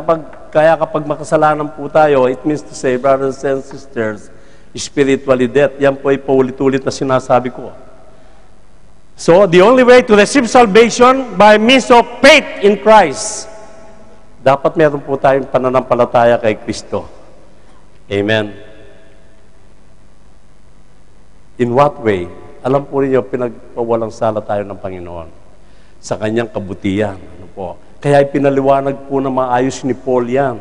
Kaya kapag makasalanan po tayo, it means to say, brothers and sisters, spiritually death. Yan po ay paulit-ulit na sinasabi ko. So, the only way to receive salvation by means of faith in Christ. Dapat meron po tayong pananampalataya kay Kristo. Amen. In what way? Alam po ninyo, pinagpawalang sala tayo ng Panginoon sa kanyang kabutihan. Ano po? Kaya pinaliwanag po na maayos ni Paul yan.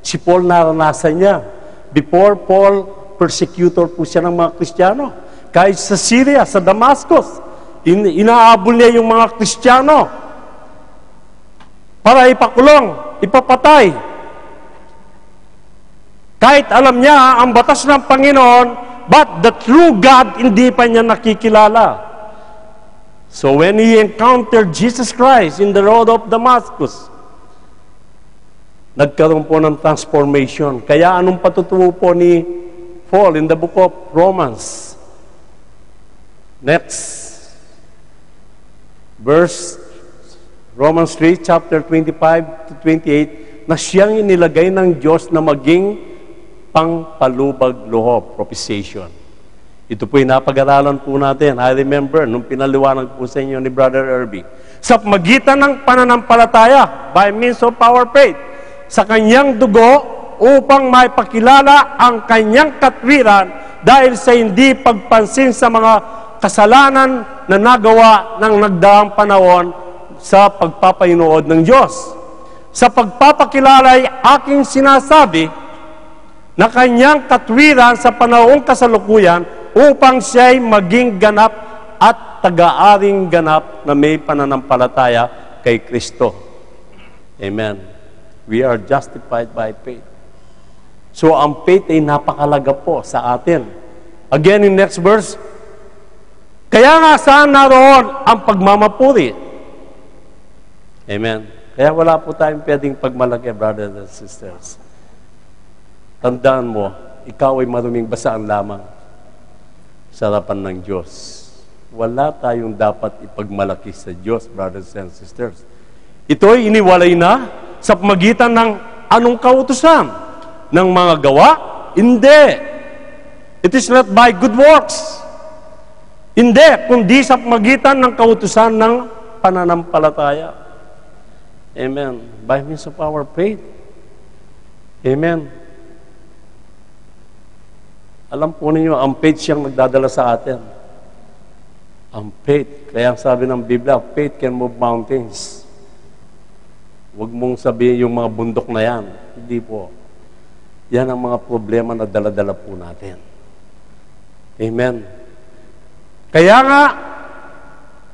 Si Paul naranasan niya. Before Paul, persecutor po siya ng mga Kristiyano. Kahit sa Syria, sa Damascus, inaabol niya yung mga Kristiyano para ipakulong, ipapatay. Kahit alam niya ang batas ng Panginoon, but the true God, hindi pa niya nakikilala. So when he encountered Jesus Christ in the road of Damascus, nagkaroon po ng transformation. Kaya anong patutuo po ni Paul in the book of Romans? Next verse, Romans 3, chapter 25 to 28, na siyang inilagay ng Diyos na maging pangpalubag loob, propitiation. Ito po'y napag-aralan po natin. I remember, nung pinaliwanag po sa inyo ni Brother Irby, sa magitan ng pananampalataya, by means of our faith, sa kanyang dugo, upang maipakilala ang kanyang katwiran dahil sa hindi pagpansin sa mga kasalanan na nagawa ng nagdaang panahon sa pagpapainuod ng Diyos. Sa pagpapakilala ay aking sinasabi na kanyang katwiran sa panahong kasalukuyan upang siya'y maging ganap at taga-aring ganap na may pananampalataya kay Kristo. Amen. We are justified by faith. So, ang faith ay napakalaga po sa atin. Again, in next verse, kaya nga saan naroon ang pagmamapuri? Amen. Kaya wala po tayong pwedeng pagmalaki, brothers and sisters. Tandaan mo, ikaw ay maruming basaan lamang sa harapan ng Diyos. Wala tayong dapat ipagmalaki sa Diyos, brothers and sisters. Ito'y iniwalay na sa pamagitan ng anong kautusan? Ng mga gawa? Hindi. It is not by good works. Hindi, kundi sa pamagitan ng kautusan ng pananampalataya. Amen. By means of our faith. Amen. Alam po ninyo, ang faith siyang nagdadala sa atin. Ang faith. Kaya sabi ng Biblia, faith can move mountains. Huwag mong sabihin yung mga bundok na yan. Hindi po. Yan ang mga problema na dala-dala po natin. Amen. Kaya nga,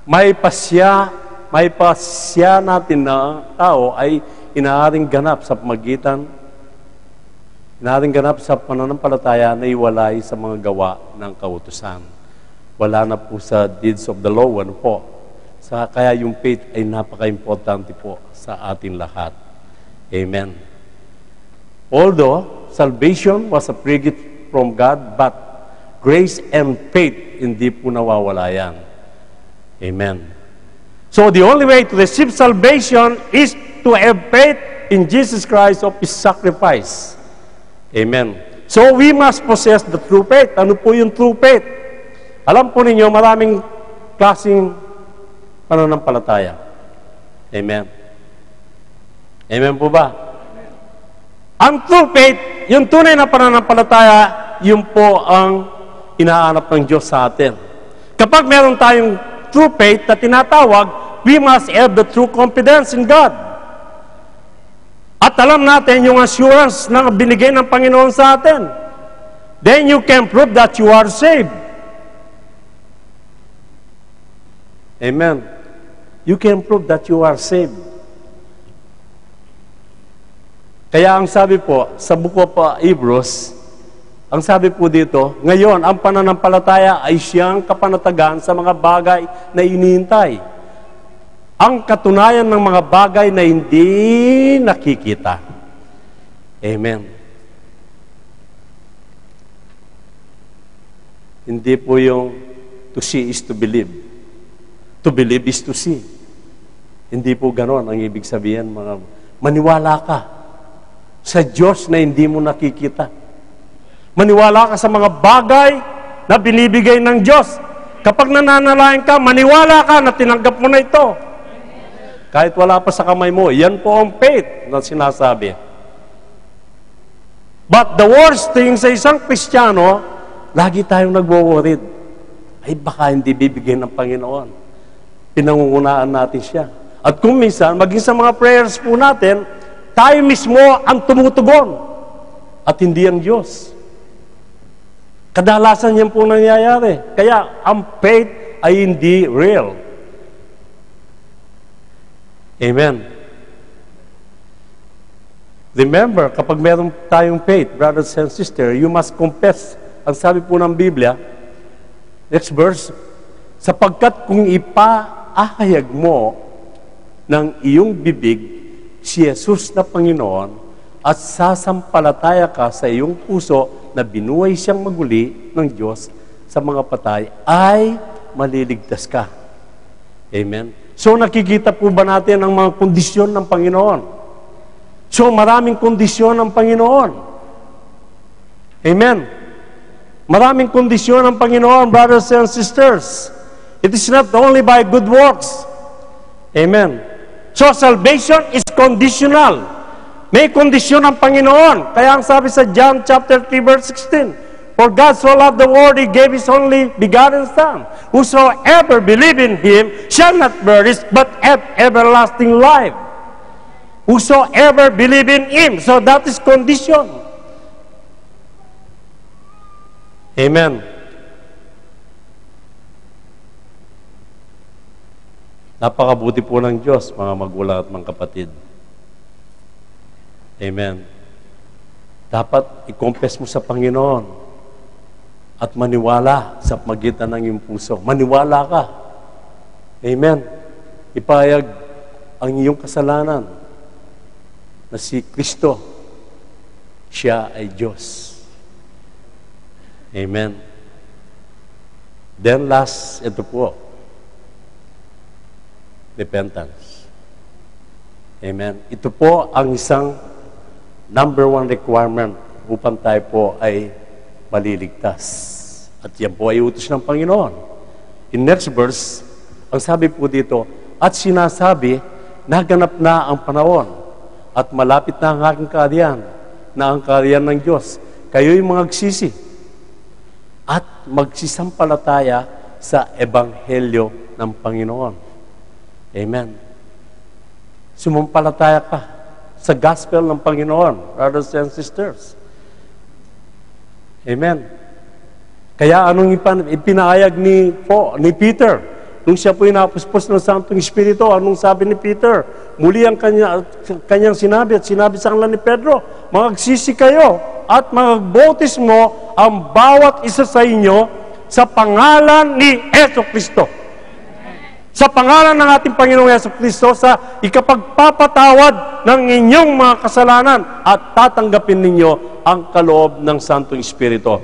may pasya natin na tao ay inaaring ganap sa pananampalataya na iwalay sa mga gawa ng kautusan. Wala na po sa deeds of the law, ano po. Kaya yung faith ay napaka-importante po sa atin lahat. Amen. Although salvation was a free gift from God, but grace and faith hindi po nawawala yan. Amen. So the only way to receive salvation is to have faith in Jesus Christ of His sacrifice. Amen. So we must possess the true faith. Ano po yung true faith? Alam po ninyo, maraming klaseng pananampalataya. Amen. Amen po ba? Ang true faith, yung tunay na pananampalataya, yun po ang inaanap ng Diyos sa atin. Kapag meron tayong true faith na tinatawag, we must have the true confidence in God. At alam natin yung assurance na binigay ng Panginoon sa atin. Then you can prove that you are saved. Amen. You can prove that you are saved. Kaya ang sabi po, sa Book of Hebrews, ang sabi po dito, ngayon, ang pananampalataya ay siyang kapanatagan sa mga bagay na inihintay. Ang katunayan ng mga bagay na hindi nakikita. Amen. Hindi po yung to see is to believe. To believe is to see. Hindi po ganon ang ibig sabihin. Maniwala ka sa Diyos na hindi mo nakikita. Maniwala ka sa mga bagay na binibigay ng Diyos. Kapag nananalain ka, maniwala ka na tinanggap mo na ito. Kahit wala pa sa kamay mo, yan po ang faith na sinasabi. But the worst thing sa isang Kristiyano, lagi tayong nagwo-worried. Ay baka hindi bibigyan ng Panginoon. Pinangungunaan natin siya. At kung minsan, maging sa mga prayers po natin, tayo mismo ang tumutugon at hindi ang Diyos. Kadalasan yan po nangyayari. Kaya ang faith ay hindi real. Amen. Remember, kapag meron tayong faith, brothers and sisters, you must confess. Ang sabi po ng Biblia, next verse, sapagkat kung ipaahayag mo ng iyong bibig si Jesus na Panginoon at sasampalataya ka sa iyong puso na binuhay siyang maguli ng Diyos sa mga patay, ay maliligtas ka. Amen. So nakikita po ba natin ang mga kondisyon ng Panginoon? So maraming kondisyon ng Panginoon. Amen. Maraming kondisyon ng Panginoon, brothers and sisters. It is not only by good works. Amen. So salvation is conditional. May kondisyon ng Panginoon. Kaya ang sabi sa John chapter 3 verse 16, for God so loved the world, He gave His only begotten Son. Whosoever believe in Him shall not perish, but have everlasting life. Whosoever believe in Him. So that is condition. Amen. Napakabuti po ng Diyos, mga magulang at mga kapatid. Amen. Dapat i-confess mo sa Panginoon at maniwala sa pagitan ng iyong puso. Maniwala ka. Amen. Ipahayag ang iyong kasalanan na si Kristo, siya ay Diyos. Amen. Then last, ito po, repentance. Amen. Ito po ang isang number one requirement upang tayo po ay maliligtas. At yan po ay utos ng Panginoon. In next verse, ang sabi po dito, at sinasabi, naganap na ang panahon at malapit na ang aking kaharian, na ang kaharian ng Diyos. Kayo'y magsisi at magsisampalataya sa Ebanghelyo ng Panginoon. Amen. Sumampalataya ka sa gospel ng Panginoon, brothers and sisters. Amen. Kaya anong ipinahayag ni Peter? Nung siya po inapuspos ng Santong Espiritu, anong sabi ni Peter? Muli ang kanyang sinabi at sinabi sa kanila ni Pedro, magsisi kayo at magbautismo ang bawat isa sa inyo sa pangalan ni Jesucristo. Sa pangalan ng ating Panginoong Jesucristo, sa ikapagpapatawad ng inyong mga kasalanan at tatanggapin ninyo ang kaloob ng Santong Espiritu.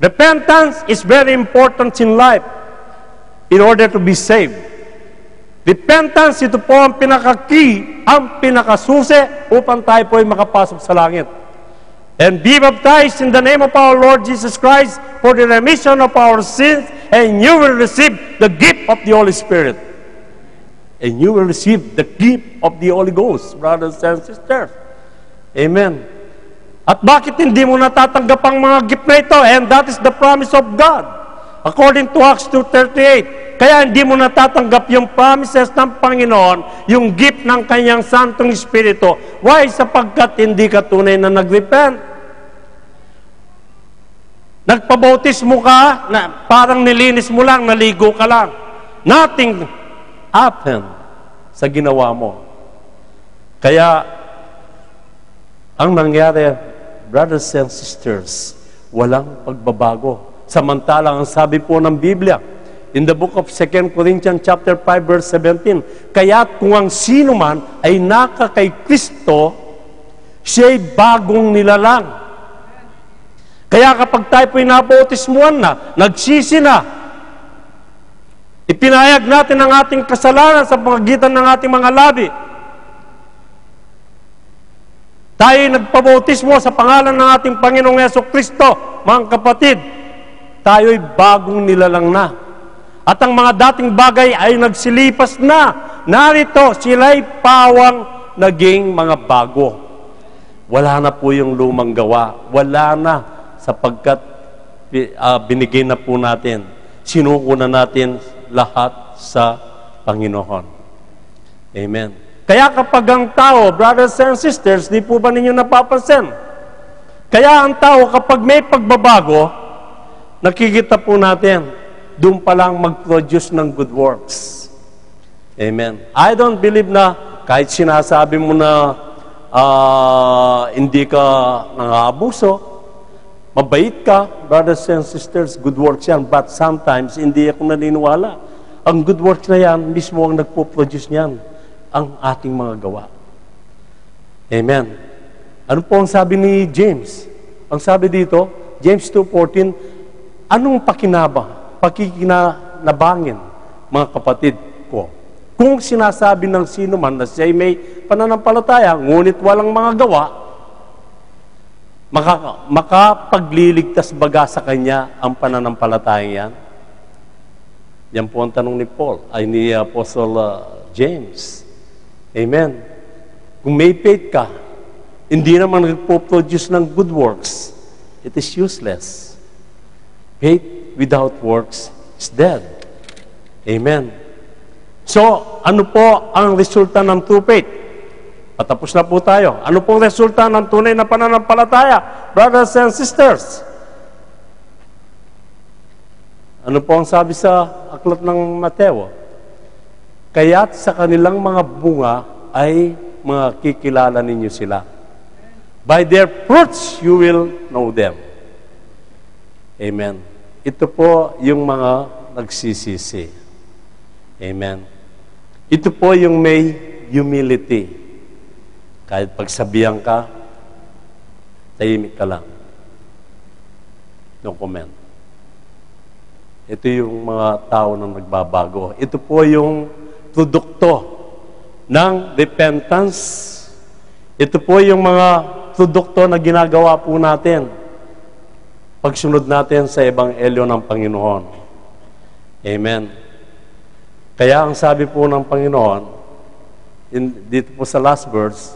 Repentance is very important in life in order to be saved. Repentance, ito po ang pinaka-key, ang pinakasusi upang tayo po ay makapasok sa langit. And be baptized in the name of our Lord Jesus Christ for the remission of our sins, and you will receive the gift of the Holy Spirit. And you will receive the gift of the Holy Ghost, brothers and sisters. Amen. At bakit hindi mo natatanggap ang mga gift na ito? And that is the promise of God. According to Acts 2:38. Kaya hindi mo natatanggap yung promises ng Panginoon, yung gift ng Kanyang Santong Espiritu. Why? Sapagkat hindi ka tunay na nag-repent. Nagpabautismo ka, na parang nilinis mo lang, naligo ka lang. Nothing happened sa ginawa mo. Kaya, ang nangyari, brothers and sisters, walang pagbabago. Samantalang ang sabi po ng Biblia, in the book of 2 Corinthians chapter 5 verse 17, kaya't kung ang sino man ay naka kay Kristo, siya'y bagong nilalang. Kaya kapag tayo po'y nabautismuhan na, nagsisi na, ipinahayag natin ang ating kasalanan sa pamagitan ng ating mga labi. Tayo'y nagpabautismo sa pangalan ng ating Panginoong Jesucristo, mga kapatid, tayo'y bagong nilalang na. At ang mga dating bagay ay nagsilipas na. Narito, sila'y pawang naging mga bago. Wala na po yung lumang gawa. Wala na. Sapagkat binigay na po natin, sinuko na natin lahat sa Panginoon. Amen. Kaya kapag ang tao, brothers and sisters, di po ba ninyo napapansin? Kaya ang tao kapag may pagbabago, nakikita po natin, doon pa lang mag-produce ng good works. Amen. I don't believe na kahit sinasabi mo na hindi ka nang-aabuso, mabait ka, brothers and sisters, good works yan. But sometimes, hindi ako naniniwala. Ang good works na yan, mismo ang nagpo-produce niyan, ang ating mga gawa. Amen. Ano po ang sabi ni James? Ang sabi dito, James 2:14, anong pakikinabangin, mga kapatid ko? Kung sinasabi ng sino man na siya'y may pananampalataya, ngunit walang mga gawa, makapagliligtas baga sa kanya ang pananampalatayang yan? Yan po ang tanong ni Paul, ay ni Apostle James. Amen. Kung may faith ka, hindi naman nagpo-produce ng good works, it is useless. Faith without works is dead. Amen. So, ano po ang resulta ng true faith? Patapos na po tayo. Ano pong resulta ng tunay na pananampalataya, brothers and sisters? Ano po ang sabi sa aklat ng Mateo? Kaya't sa kanilang mga bunga ay makikilala ninyo sila. By their fruits you will know them. Amen. Ito po yung mga nagsisisi. Amen. Ito po yung may humility. Kahit pagsabihan ka, tahimik ka lang. No comment. Ito yung mga tao na nagbabago. Ito po yung produkto ng repentance. Ito po yung mga produkto na ginagawa po natin pagsunod natin sa Ebanghelyo ng Panginoon. Amen. Kaya ang sabi po ng Panginoon, dito po sa last verse,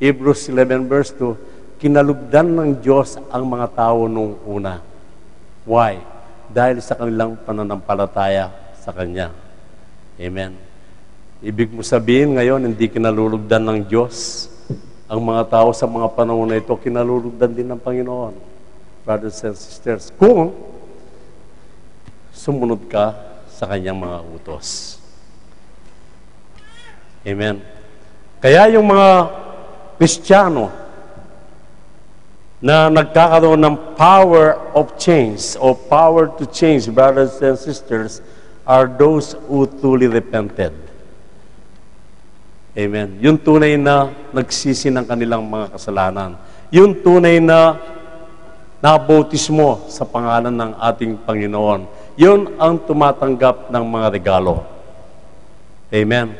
Hebrews 11 verse 2, kinalugdan ng Diyos ang mga tao nung una. Why? Dahil sa kanilang pananampalataya sa Kanya. Amen. Ibig mo sabihin ngayon, hindi kinalulugdan ng Diyos. Ang mga tao sa mga panahon na ito, kinalulugdan din ng Panginoon. brothers and sisters, kung sumunod ka sa kanyang mga utos. Amen. Kaya yung mga Kristiyano na nagkakaroon ng power of change o power to change, brothers and sisters, are those who truly repented. Amen. Yung tunay na nagsisi ng kanilang mga kasalanan. Yung tunay na nabautismo sa pangalan ng ating Panginoon. Yun ang tumatanggap ng mga regalo. Amen.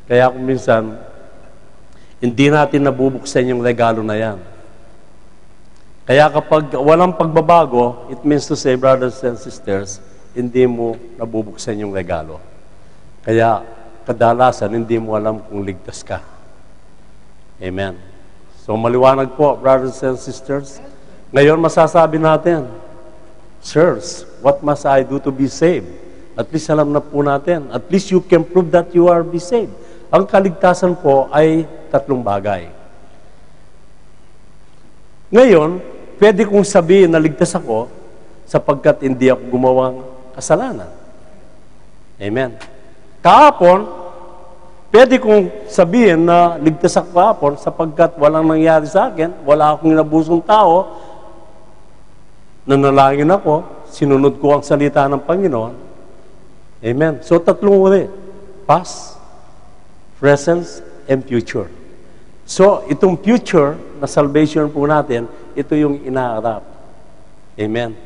Kaya kung minsan, hindi natin nabubuksan yung regalo na yan. Kaya kapag walang pagbabago, it means to say, brothers and sisters, hindi mo nabubuksan yung regalo. Kaya, kadalasan, hindi mo alam kung ligtas ka. Amen. So, maliwanag po, brothers and sisters. Ngayon, masasabi natin, sirs, what must I do to be saved? At least alam na po natin. At least you can prove that you are be saved. Ang kaligtasan po ay 3 bagay. Ngayon, pwede kong sabihin na ligtas ako sapagkat hindi ako gumawang kasalanan. Amen. Kahapon, pwede kong sabihin na ligtas ako kahapon sapagkat walang nangyari sa akin, wala akong inabusong tao, nanalangin ako, sinunod ko ang salita ng Panginoon. Amen. So, 3 uri. Past, present, and future. So, itong future na salvation po natin, ito yung inaarap. Amen.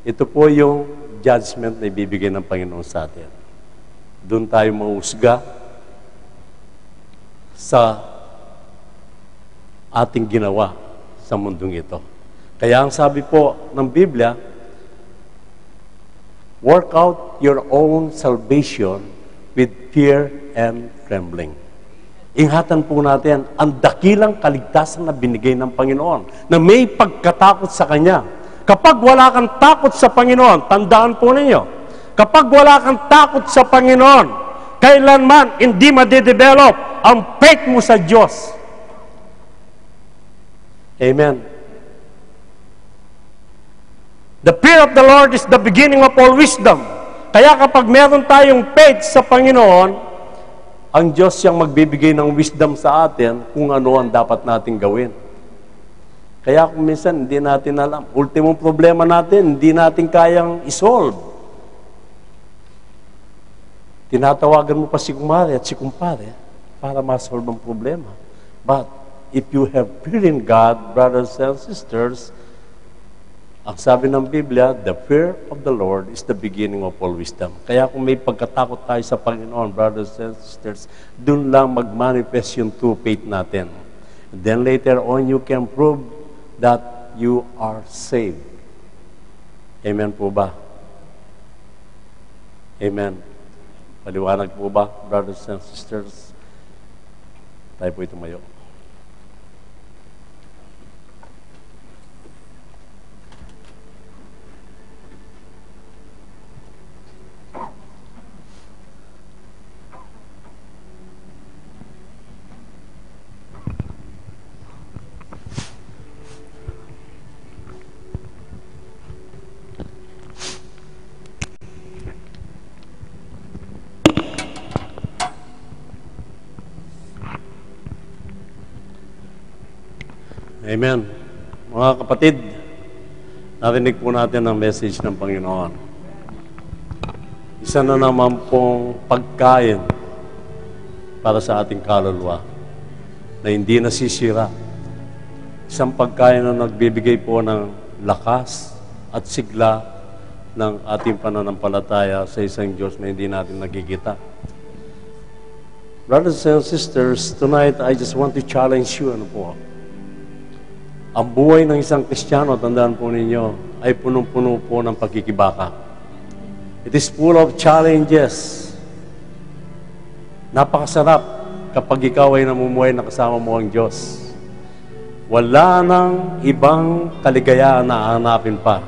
Ito po yung judgment na ibibigay ng Panginoon sa atin. Doon tayo mahusga sa ating ginawa sa mundong ito. Kaya ang sabi po ng Biblia, work out your own salvation with fear and trembling. Ingatan po natin ang dakilang kaligtasan na binigay ng Panginoon, na may pagkatakot sa Kanya. Kapag wala kang takot sa Panginoon, tandaan po ninyo, kapag wala kang takot sa Panginoon, kailanman hindi madidevelop ang faith mo sa Diyos. Amen. The fear of the Lord is the beginning of all wisdom. Kaya kapag meron tayong faith sa Panginoon, ang Diyos siyang magbibigay ng wisdom sa atin kung ano ang dapat nating gawin. Kaya kung minsan hindi natin alam, ultimong problema natin, hindi natin kayang isolve. Tinatawagan mo pa si kumare at si kumpare para ma-solve ang problema. But if you have fear in God, brothers and sisters, ang sabi ng Biblia, the fear of the Lord is the beginning of all wisdom. Kaya kung may pagkatakot tayo sa Panginoon, brothers and sisters, dun lang mag-manifest yung true faith natin. And then later on, you can prove that you are saved. Amen po ba? Amen. Paliwanag po ba, brothers and sisters? Tayo po tumayo. Amen. Mga kapatid, narinig po natin ang message ng Panginoon. Isa na naman pong pagkain para sa ating kaluluwa na hindi nasisira. Isang pagkain na nagbibigay po ng lakas at sigla ng ating pananampalataya sa isang Diyos na hindi natin nakikita. Brothers and sisters, tonight I just want to challenge you, ang buhay ng isang Kristiyano, tandaan po ninyo, ay punong-puno po ng pagkikibaka. It is full of challenges. Napakasarap kapag ikaw ay namumuhay na kasama mo ang Diyos. Wala nang ibang kaligayahan na hanapin pa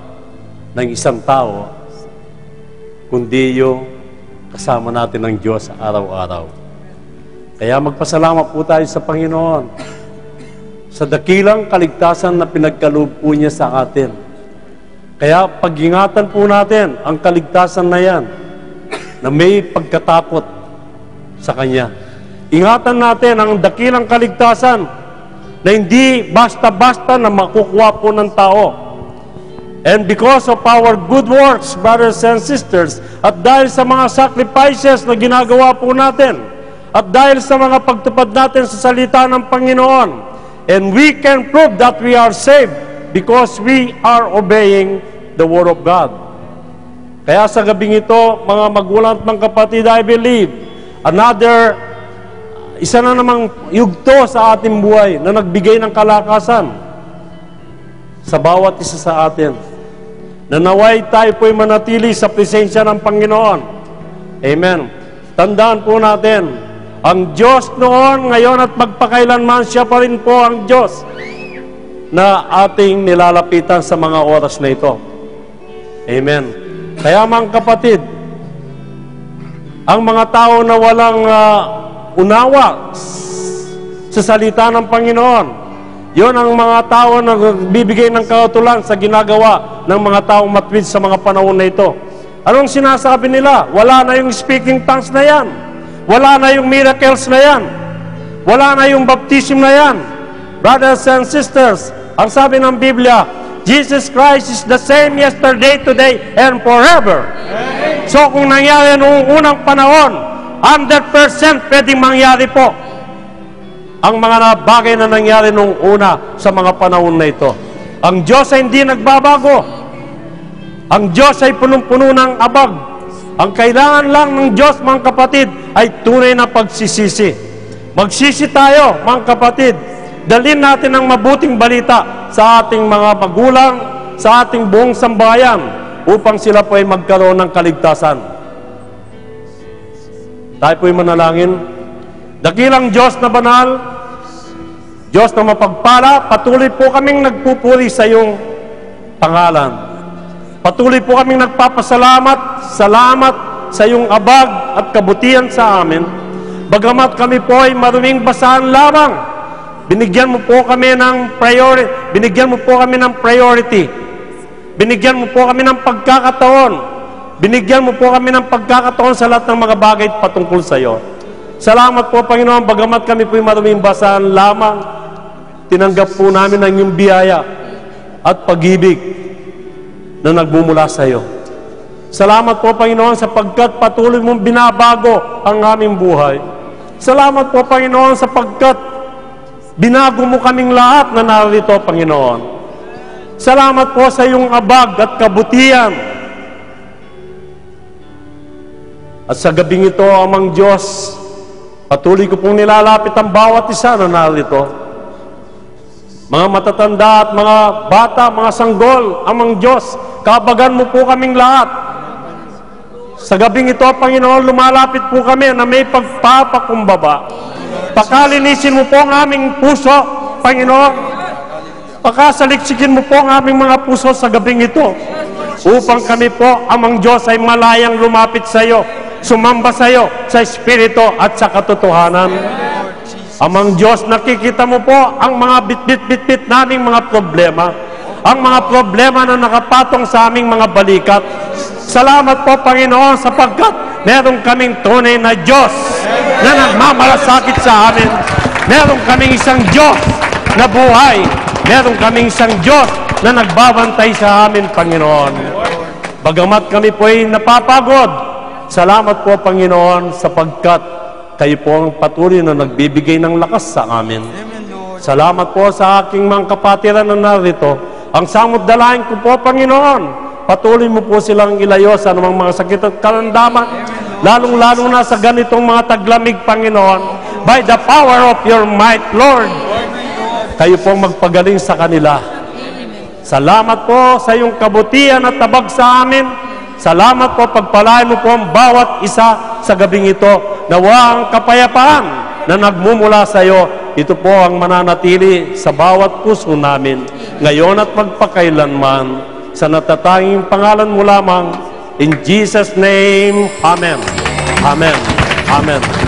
ng isang tao, kundi yung kasama natin ng Diyos araw-araw. Kaya magpasalamat po tayo sa Panginoon sa dakilang kaligtasan na pinagkaloob po niya sa atin. Kaya pag-ingatan po natin ang kaligtasan na yan, na may pagkatakot sa Kanya. Ingatan natin ang dakilang kaligtasan na hindi basta-basta na makukuha po ng tao. And because of our good works, brothers and sisters, at dahil sa mga sacrifices na ginagawa po natin, at dahil sa mga pagtupad natin sa salita ng Panginoon, and we can prove that we are saved because we are obeying the Word of God. Kaya sa gabing ito, mga magulang at mga kapatid, I believe, isa na namang yugto sa ating buhay na nagbigay ng kalakasan sa bawat isa sa atin. Na naway tayo po'y manatili sa presensya ng Panginoon. Amen. Tandaan po natin, ang Diyos noon, ngayon at magpakailanman, siya pa rin po ang Diyos na ating nilalapitan sa mga oras na ito. Amen. Kaya mga kapatid, ang mga tao na walang unawa sa salita ng Panginoon, yon ang mga tao na bibigay ng kautulan sa ginagawa ng mga taong matwid sa mga panahon na ito. Anong sinasabi nila? Wala na yung speaking tongues na yan. Wala na yung miracles na yan. Wala na yung baptism na yan. Brothers and sisters, ang sabi ng Biblia, Jesus Christ is the same yesterday, today, and forever. Amen. So kung nangyari noong unang panahon, 100% pwedeng mangyari po ang mga bagay na nangyari noong una sa mga panahon na ito. Ang Diyos ay hindi nagbabago. Ang Diyos ay punong-puno ng abag. Ang kailangan lang ng Diyos, mga kapatid, ay tunay na pagsisisi. Magsisi tayo, mga kapatid. Dalhin natin ang mabuting balita sa ating mga magulang, sa ating buong sambayan, upang sila po ay magkaroon ng kaligtasan. Tayo po'y manalangin. Dakilang Diyos na banal, Diyos na mapagpala, patuloy po kaming nagpupuri sa iyong pangalan. Patuloy po kaming nagpapasalamat, salamat sa iyong abag at kabutihan sa amin. Bagamat kami po ay maruming basahan lamang, binigyan mo po kami ng priority. Binigyan mo po kami ng priority. Binigyan mo po kami ng pagkakataon. Binigyan mo po kami ng pagkakataon sa lahat ng mga bagay patungkol sa iyo. Salamat po, Panginoon, bagamat kami po ay maruming basahan lamang, tinanggap po namin ang iyong biyaya at pag-ibig na nagmumula sa iyo. Salamat po, Panginoon, sapagkat patuloy mong binabago ang aming buhay. Salamat po, Panginoon, sapagkat binago mo kaming lahat na narito, Panginoon. Salamat po sa iyong abag at kabutihan. At sa gabing ito, Amang Diyos, patuloy ko pong nilalapit ang bawat isa na narito. Mga matatanda at mga bata, mga sanggol, Amang Diyos, kabagan mo po kaming lahat. Sa gabing ito, Panginoon, lumalapit po kami na may pagpapakumbaba. Pakalinisin mo po ang aming puso, Panginoon. Pakasaliksikin mo po ang aming mga puso sa gabing ito. Upang kami po, Amang Diyos, ay malayang lumapit sa iyo, sumamba sa iyo, sa Espiritu at sa katotohanan. Amang Diyos, nakikita mo po ang mga bit-bit-bit naming mga problema. Ang mga problema na nakapatong sa aming mga balikat. Salamat po, Panginoon, sapagkat meron kaming tunay na Diyos na nagmamalasakit sa amin. Meron kaming isang Diyos na buhay. Meron kaming isang Diyos na nagbabantay sa amin, Panginoon. Bagamat kami po ay napapagod, salamat po, Panginoon, sapagkat kayo po ang patuloy na nagbibigay ng lakas sa amin. Salamat po sa aking mga kapatiran na narito. Ang samot dalahin ko po, Panginoon, patuloy mo po silang ilayo sa anumang mga sakit at karamdaman, lalong-lalo na sa ganitong mga taglamig, Panginoon, by the power of your might, Lord. Kayo pong magpagaling sa kanila. Salamat po sa iyong kabutihan at tabag sa amin. Salamat po, pagpalain mo po ang bawat isa sa gabing ito. Nawa ang kapayapaan na nagmumula sa iyo, ito po ang mananatili sa bawat puso namin, ngayon at magpakailanman. Sa natatanging pangalan mo lamang, in Jesus' name, Amen. Amen. Amen.